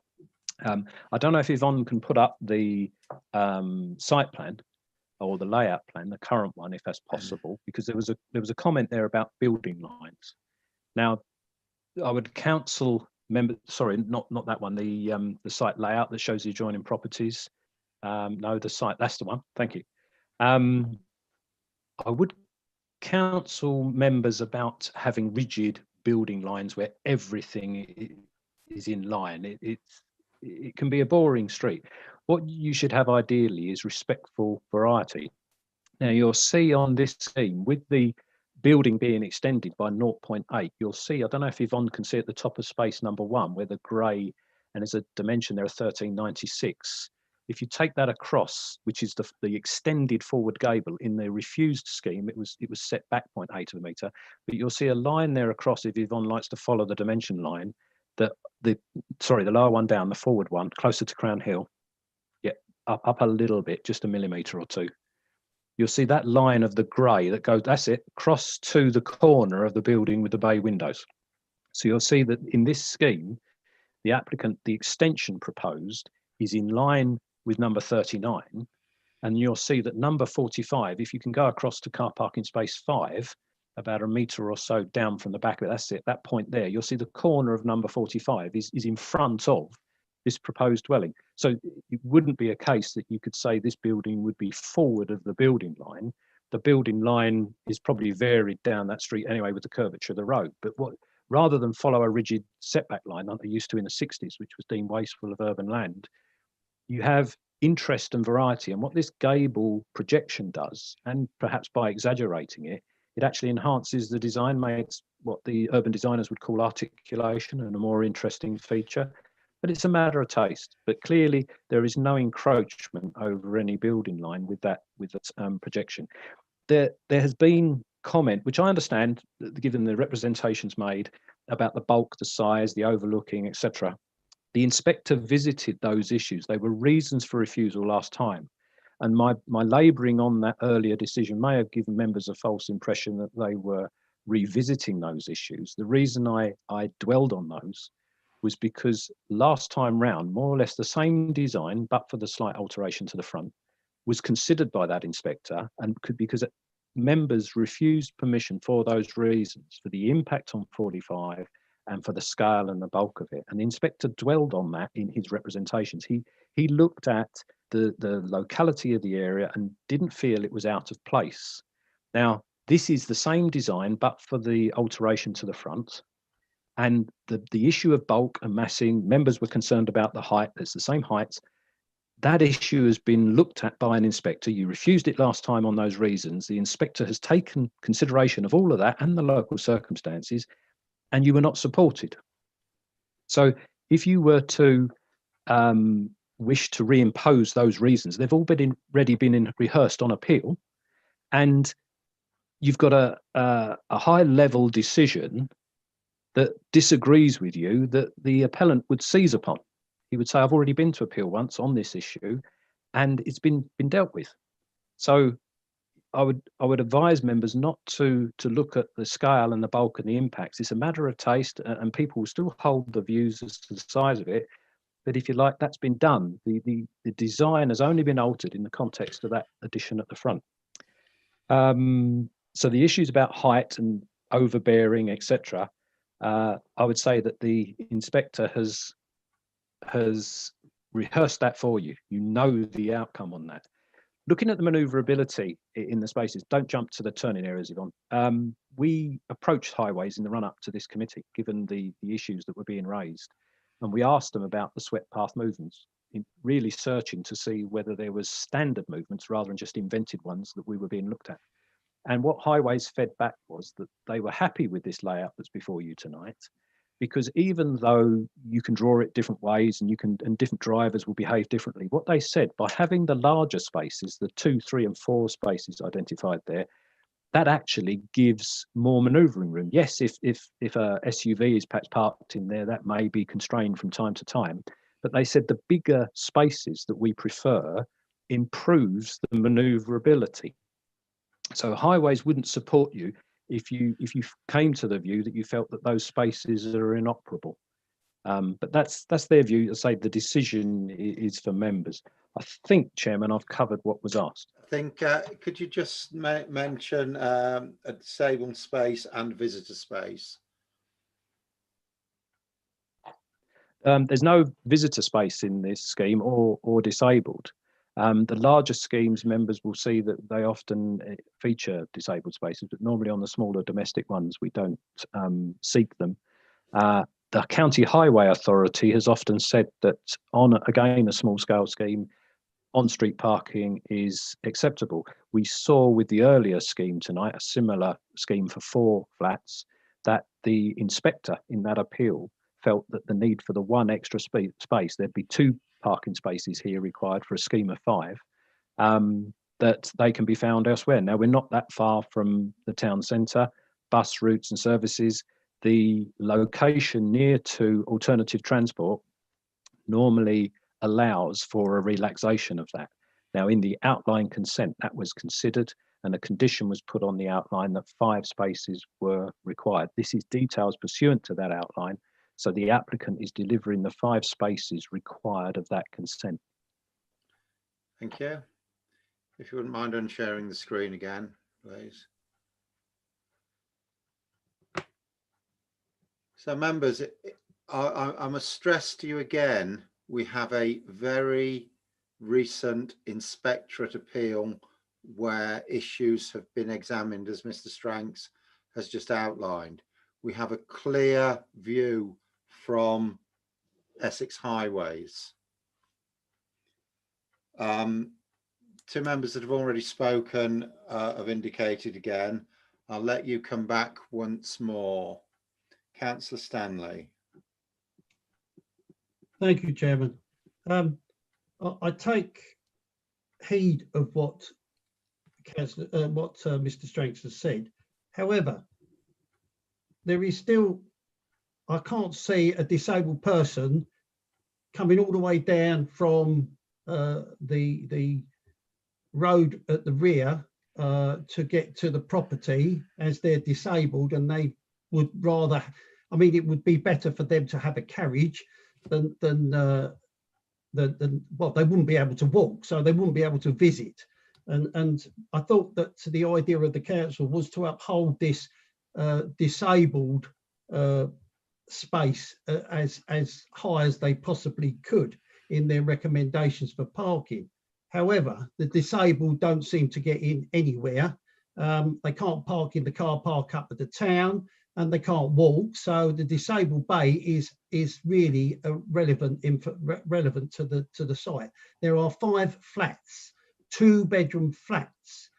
Speaker 3: I don't know if Yvonne can put up the site plan or the layout plan, the current one, if that's possible, because there was a comment there about building lines. Now, I would counsel members, sorry, not that one, the site layout that shows the adjoining properties. No, the site, that's the one. Thank you. I would counsel members about having rigid building lines where everything is in line. It can be a boring street. What you should have ideally is respectful variety. Now you'll see on this scheme, with the building being extended by 0.8, you'll see, I don't know if Yvonne can see at the top of space number 1, where the grey, and there's a dimension there of 1396, If you take that across, which is the extended forward gable in the refused scheme, it was set back 0.8 of a metre, but you'll see a line there across if Yvonne likes to follow the dimension line, that the lower one down, the forward one, closer to Crown Hill, yeah, up a little bit, just a millimetre or two. You'll see that line of the grey that goes, that's it, across to the corner of the building with the bay windows. So you'll see that in this scheme, the extension proposed is in line with number 39. And you'll see that number 45, if you can go across to car parking space 5, about a metre or so down from the back of it, that's it, that point there, you'll see the corner of number 45 is in front of this proposed dwelling. So it wouldn't be a case that you could say this building would be forward of the building line. The building line is probably varied down that street anyway with the curvature of the road. But rather than follow a rigid setback line like they used to in the 60s, which was deemed wasteful of urban land, you have interest and variety. And what this gable projection does, and perhaps by exaggerating it, it actually enhances the design, makes what the urban designers would call articulation and a more interesting feature. But it's a matter of taste. But clearly, there is no encroachment over any building line with that projection. There has been comment, which I understand, given the representations made about the bulk, the size, the overlooking, etc. The inspector visited those issues. They were reasons for refusal last time. And my labouring on that earlier decision may have given members a false impression that they were revisiting those issues. The reason I dwelled on those was because last time round, more or less the same design, but for the slight alteration to the front, was considered by that inspector, and because members refused permission for those reasons, for the impact on 45 and for the scale and the bulk of it. And the inspector dwelled on that in his representations. He looked at the locality of the area and didn't feel it was out of place. Now, this is the same design, but for the alteration to the front. And the issue of bulk and massing, members were concerned about the height. It's the same height. That issue has been looked at by an inspector. You refused it last time on those reasons. The inspector has taken consideration of all of that and the local circumstances, and you were not supported. So if you were to wish to reimpose those reasons, they've already been rehearsed on appeal, and you've got a high level decision that disagrees with you that the appellant would seize upon. He would say, I've already been to appeal once on this issue and it's been dealt with. So I would advise members not to look at the scale and the bulk and the impacts. It's a matter of taste, and people will still hold the views as to the size of it. But if you like, that's been done. The design has only been altered in the context of that addition at the front. So the issues about height and overbearing, etc., I would say that the inspector has rehearsed that for you. You know the outcome on that. Looking at the manoeuvrability in the spaces, don't jump to the turning areas, Yvonne. We approached highways in the run-up to this committee, given the issues that were being raised. And we asked them about the swept path movements, really searching to see whether there was standard movements rather than just invented ones that we were being looked at. And what highways fed back was that they were happy with this layout that's before you tonight, because even though you can draw it different ways and different drivers will behave differently, what they said, by having the larger spaces, the 2, 3 and 4 spaces identified there, that actually gives more manoeuvring room. Yes, if a SUV is perhaps parked in there, that may be constrained from time to time, but they said the bigger spaces that we prefer improves the manoeuvrability. So highways wouldn't support you if you came to the view that you felt that those spaces are inoperable. But that's their view. I say the decision is for members. I think, Chairman, I've covered what was asked.
Speaker 1: I think, could you just mention a disabled space and visitor space?
Speaker 3: There's no visitor space in this scheme or disabled. The larger schemes, members will see that they often feature disabled spaces, but normally on the smaller domestic ones, we don't seek them. The County Highway Authority has often said that on, again, a small scale scheme, on-street parking is acceptable. We saw with the earlier scheme tonight, a similar scheme for 4 flats, that the inspector in that appeal felt that the need for the 1 extra space, there'd be 2 parking spaces here required for a scheme of 5, that they can be found elsewhere. Now, we're not that far from the town centre, bus routes and services. The location near to alternative transport normally allows for a relaxation of that. Now, in the outline consent, that was considered, and a condition was put on the outline that 5 spaces were required. This is details pursuant to that outline, so the applicant is delivering the 5 spaces required of that consent.
Speaker 1: Thank you. If you wouldn't mind unsharing the screen again, please. So members, I must stress to you again, we have a very recent inspectorate appeal where issues have been examined, as Mr. Stranks has just outlined. We have a clear view from Essex Highways. 2 members that have already spoken have indicated again. I'll let you come back once more. Councillor Stanley.
Speaker 5: Thank you, Chairman. I take heed of what Mr. Stranks has said. However, there is still, I can't see a disabled person coming all the way down from the road at the rear to get to the property as they're disabled, and they would rather, I mean, it would be better for them to have a carriage than well, they wouldn't be able to walk, so they wouldn't be able to visit. And I thought that the idea of the council was to uphold this disabled space as high as they possibly could in their recommendations for parking. However, the disabled don't seem to get in anywhere. They can't park in the car park up at the town, and they can't walk. So the disabled bay is really relevant to the site. There are 5 flats, 2-bedroom flats.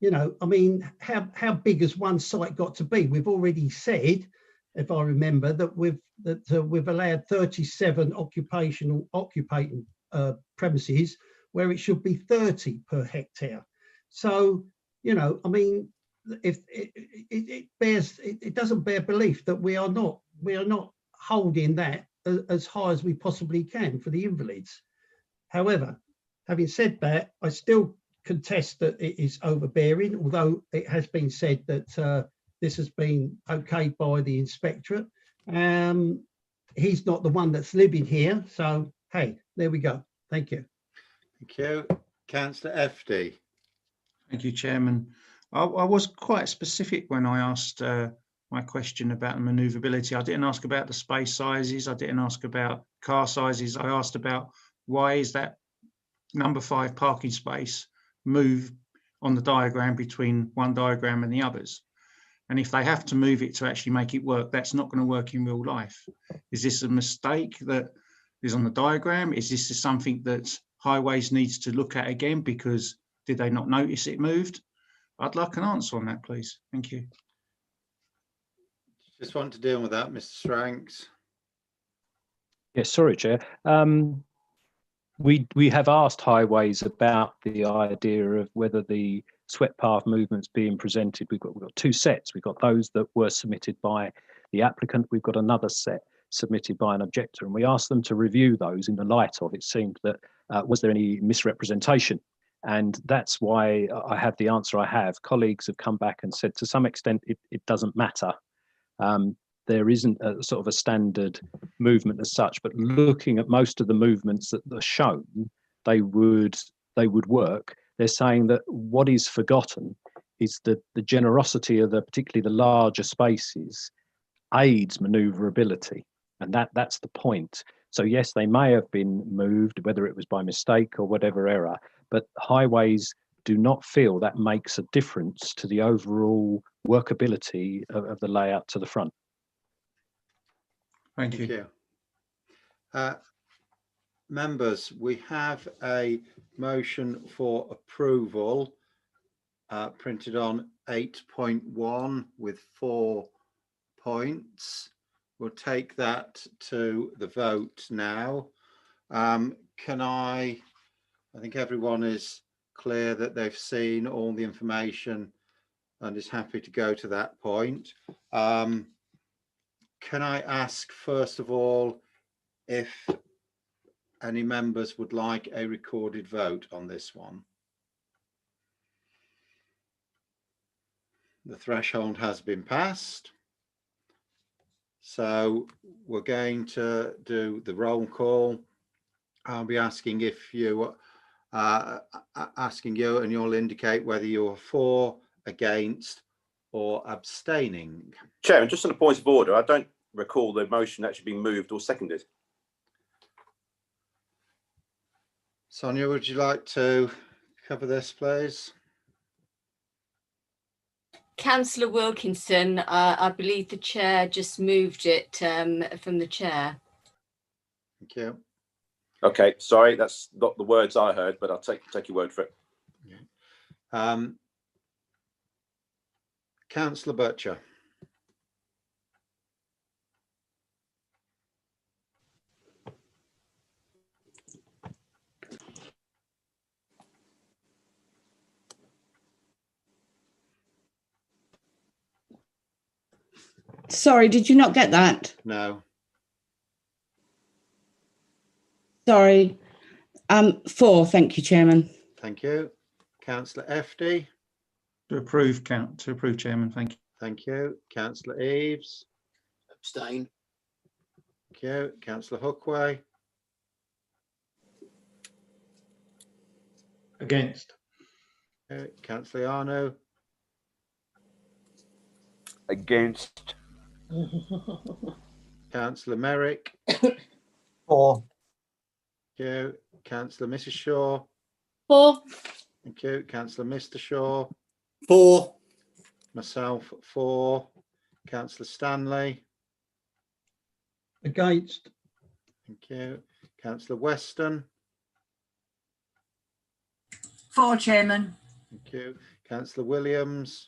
Speaker 5: You know, I mean, how big has one site got to be? We've already said, if I remember, that we've allowed 37 occupying premises, where it should be 30 per hectare. So, you know, I mean, if it doesn't bear belief that we are not holding that as high as we possibly can for the invalids. However, having said that, I still contest that it is overbearing, although it has been said that this has been okayed by the inspectorate. He's not the one that's living here, so hey, there we go. Thank you.
Speaker 1: Thank you. Councillor FD.
Speaker 7: Thank you, Chairman. I was quite specific when I asked my question about manoeuvrability. I didn't ask about the space sizes. I didn't ask about car sizes. I asked about why is that number 5 parking space move on the diagram between one diagram and the others. And if they have to move it to actually make it work, that's not going to work in real life. Is this a mistake that is on the diagram? Is this something that Highways needs to look at again because did they not notice it moved? I'd like an answer on that, please. Thank you.
Speaker 1: Just want to deal with that, Mr. Stranks.
Speaker 3: Yes, sorry, Chair. We have asked Highways about the idea of whether the swept path movements being presented. We've got 2 sets. We've got those that were submitted by the applicant. We've got another set submitted by an objector, and we asked them to review those in the light of it seemed that was there any misrepresentation. And that's why I have the answer I have. Colleagues have come back and said to some extent it doesn't matter. There isn't a sort of a standard movement as such, but looking at most of the movements that are shown, they would work. They're saying that what is forgotten is that the generosity of particularly the larger spaces aids manoeuvrability, and that's the point. So yes, they may have been moved, whether it was by mistake or whatever error, but Highways do not feel that makes a difference to the overall workability of the layout to the front.
Speaker 7: Thank you.
Speaker 1: Members, we have a motion for approval printed on 8.1 with 4 points. We'll take that to the vote now. I think everyone is clear that they've seen all the information and is happy to go to that point. Can I ask, first of all, if any members would like a recorded vote on this one? The threshold has been passed. So we're going to do the roll call. I'll be asking if you and you'll indicate whether you're for, against, or abstaining.
Speaker 10: Chairman, just on a point of order, I don't recall the motion actually being moved or seconded.
Speaker 1: Sonia, would you like to cover this, please?
Speaker 2: Councillor Wilkinson, I believe the chair just moved it from the chair.
Speaker 1: Thank you.
Speaker 10: Okay, sorry, that's not the words I heard, but I'll take your word for it.
Speaker 1: Councillor Butcher.
Speaker 17: Sorry, did you not get that?
Speaker 1: No.
Speaker 17: Sorry. For, thank you, Chairman.
Speaker 1: Thank you. Councillor FD.
Speaker 7: To approve, Chairman. Thank you.
Speaker 1: Thank you. Councillor Eaves.
Speaker 16: Abstain.
Speaker 1: Thank you. Councillor Hookway.
Speaker 6: Against.
Speaker 1: Councillor Arno.
Speaker 18: Against.
Speaker 1: Councillor Merrick.
Speaker 18: For.
Speaker 1: Thank you. Councillor Mrs. Shaw.
Speaker 4: For.
Speaker 1: Thank you. Councillor Mr. Shaw.
Speaker 18: For.
Speaker 1: Myself for. Councillor Stanley.
Speaker 5: Against.
Speaker 1: Thank you. Councillor Weston.
Speaker 11: For, Chairman.
Speaker 1: Thank you. Councillor Williams.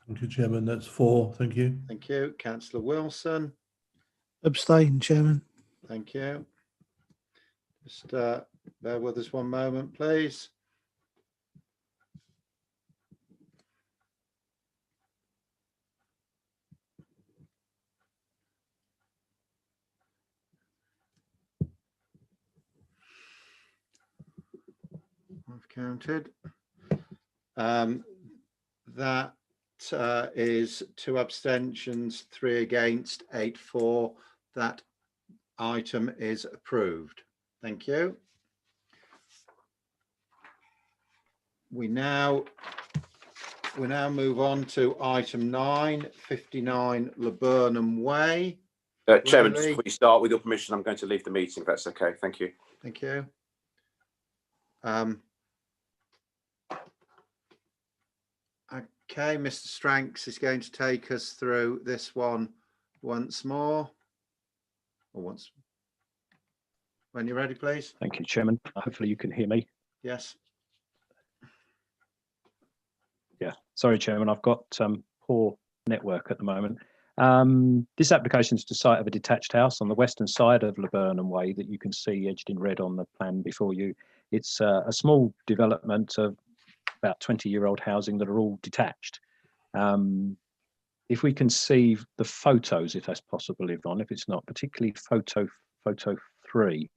Speaker 12: Thank you, Chairman. That's 4. Thank you.
Speaker 1: Thank you. Councillor Wilson.
Speaker 8: Abstain, Chairman.
Speaker 1: Thank you. Just bear with us one moment, please. I've counted. That is 2 abstentions, 3 against, 8 for. That item is approved. Thank you. We now move on to item 9, 59 Laburnum Way.
Speaker 10: Chairman, just before you start, with your permission, I'm going to leave the meeting, if that's okay. Thank you.
Speaker 1: Thank you. Okay, Mr. Stranks is going to take us through this one once more. Or once. When you're ready, please.
Speaker 3: Thank you, Chairman. Hopefully you can hear me.
Speaker 1: Yes.
Speaker 3: Yeah, sorry, Chairman, I've got poor network at the moment. This application is the site of a detached house on the western side of Laburnum Way that you can see edged in red on the plan before you. It's a small development of about 20-year-old housing that are all detached. If we can see the photos, if that's possible, Yvonne, if it's not, particularly photo 3.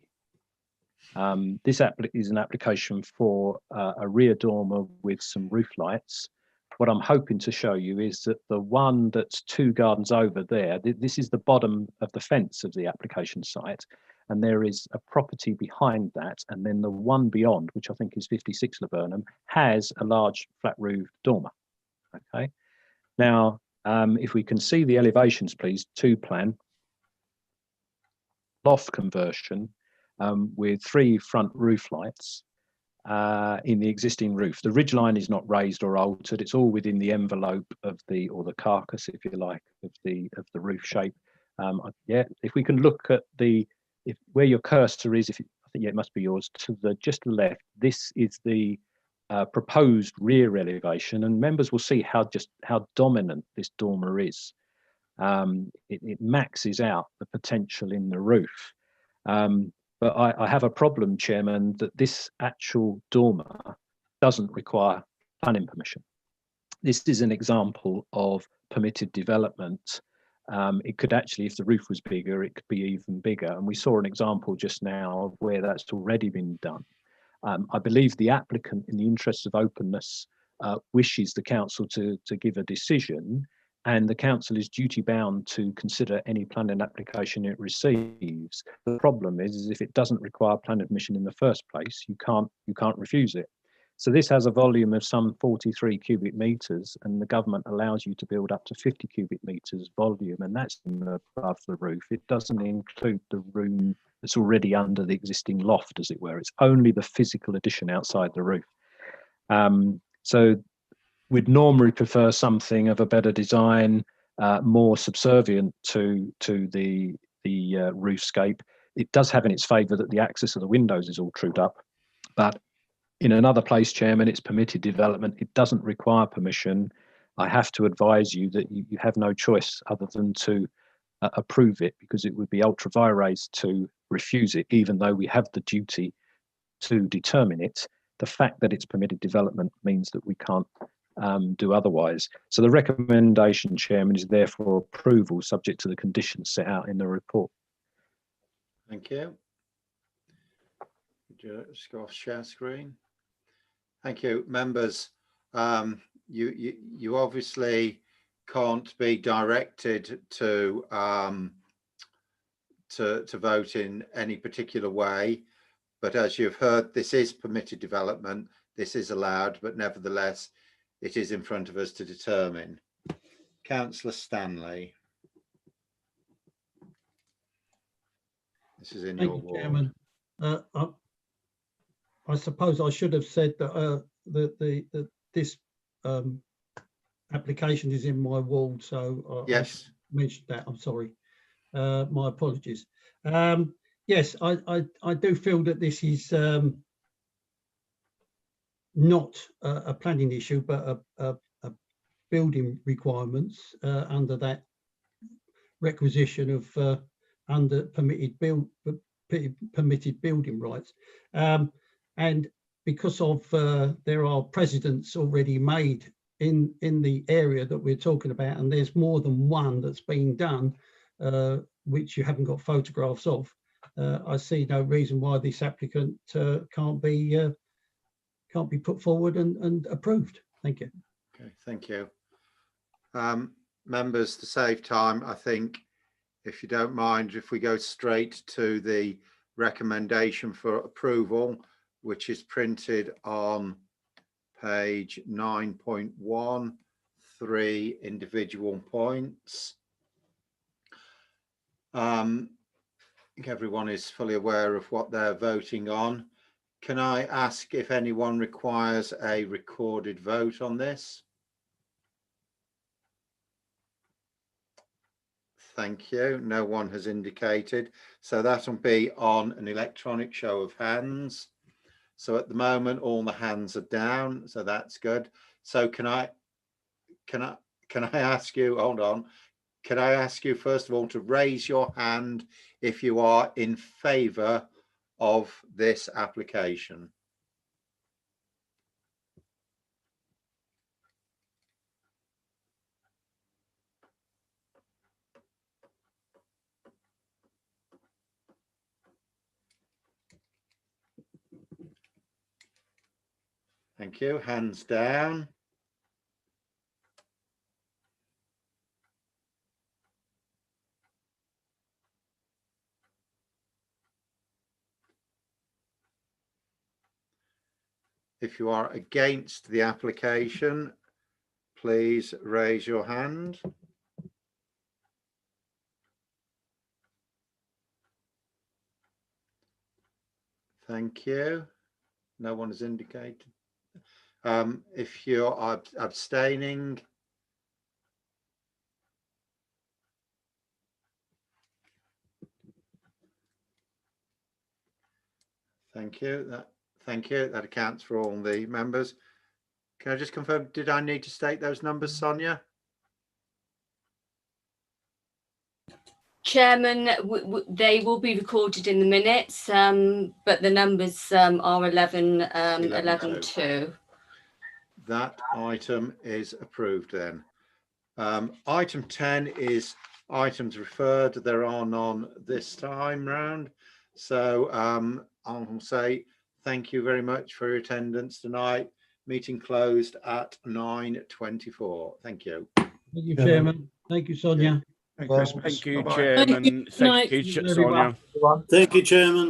Speaker 3: This is an application for a rear dormer with some roof lights. What I'm hoping to show you is that the one that's 2 gardens over there, this is the bottom of the fence of the application site, and there is a property behind that, and then the one beyond, which I think is 56 Laburnum, has a large flat roof dormer. Okay. Now, if we can see the elevations, please, 2 plan, loft conversion with 3 front roof lights in the existing roof. The ridge line is not raised or altered. It's all within the envelope of the, or the carcass, if you like, of the roof shape. Yeah, if we can look at where your cursor is, I think, yeah, it must be yours, to the just the left. This is the proposed rear elevation, and members will see how dominant this dormer is. It maxes out the potential in the roof. But I have a problem, Chairman, that this actual dormer doesn't require planning permission. This is an example of permitted development. It could actually, if the roof was bigger, it could be even bigger. And we saw an example just now of where that's already been done. I believe the applicant, in the interest of openness, wishes the council to give a decision, and the council is duty bound to consider any planning application it receives. The problem is if it doesn't require planning permission in the first place, you can't refuse it. So this has a volume of some 43 cubic meters, and the government allows you to build up to 50 cubic meters volume, and that's above the roof. It doesn't include the room that's already under the existing loft, as it were. It's only the physical addition outside the roof. So we'd normally prefer something of a better design, more subservient to the roofscape. It does have in its favour that the access of the windows is all trued up, but in another place, Chairman, it's permitted development. It doesn't require permission. I have to advise you that you have no choice other than to approve it, because it would be ultra vires to refuse it, even though we have the duty to determine it. The fact that it's permitted development means that we can't do otherwise. So the recommendation, Chairman, is therefore approval subject to the conditions set out in the report.
Speaker 1: Thank you. Just go off share screen. Thank you, members. You obviously can't be directed to vote in any particular way, but as you've heard, this is permitted development. This is allowed, but nevertheless, it is in front of us to determine. Councillor Stanley. This is in your ward.
Speaker 5: Chairman. I suppose I should have said that this application is in my ward, so
Speaker 1: yes,
Speaker 5: I mentioned that. I'm sorry. My apologies. Yes, I do feel that this is not a planning issue, but a building requirements under that requisition of under permitted building rights. And because of there are precedents already made in the area that we're talking about, and there's more than one that's been done, which you haven't got photographs of, I see no reason why this applicant can't be put forward and approved. Thank you.
Speaker 1: Okay, thank you. Members, to save time, I think, if you don't mind, if we go straight to the recommendation for approval, which is printed on page 9.1, 3 individual points. I think everyone is fully aware of what they're voting on. Can I ask if anyone requires a recorded vote on this? Thank you. No one has indicated. So that will be on an electronic show of hands. So at the moment, all the hands are down. So that's good. So can I ask you, hold on. Can I ask you first of all to raise your hand if you are in favour of this application? Thank you. Hands down. If you are against the application, please raise your hand. Thank you. No one has indicated. If you're abstaining, thank you. Thank you. That accounts for all the members. Can I just confirm, did I need to state those numbers, Sonia?
Speaker 2: Chairman, they will be recorded in the minutes, but the numbers are 11-2.
Speaker 1: That item is approved then. Item 10 is items referred. There are none this time round. So I'll say thank you very much for your attendance tonight. Meeting closed at 9:24. Thank you.
Speaker 5: Thank you, Chairman. Thank you, Sonia.
Speaker 18: Thank you,
Speaker 1: Bye-bye.
Speaker 18: Chairman. Thank you, Sonia.
Speaker 12: Thank you, Chairman.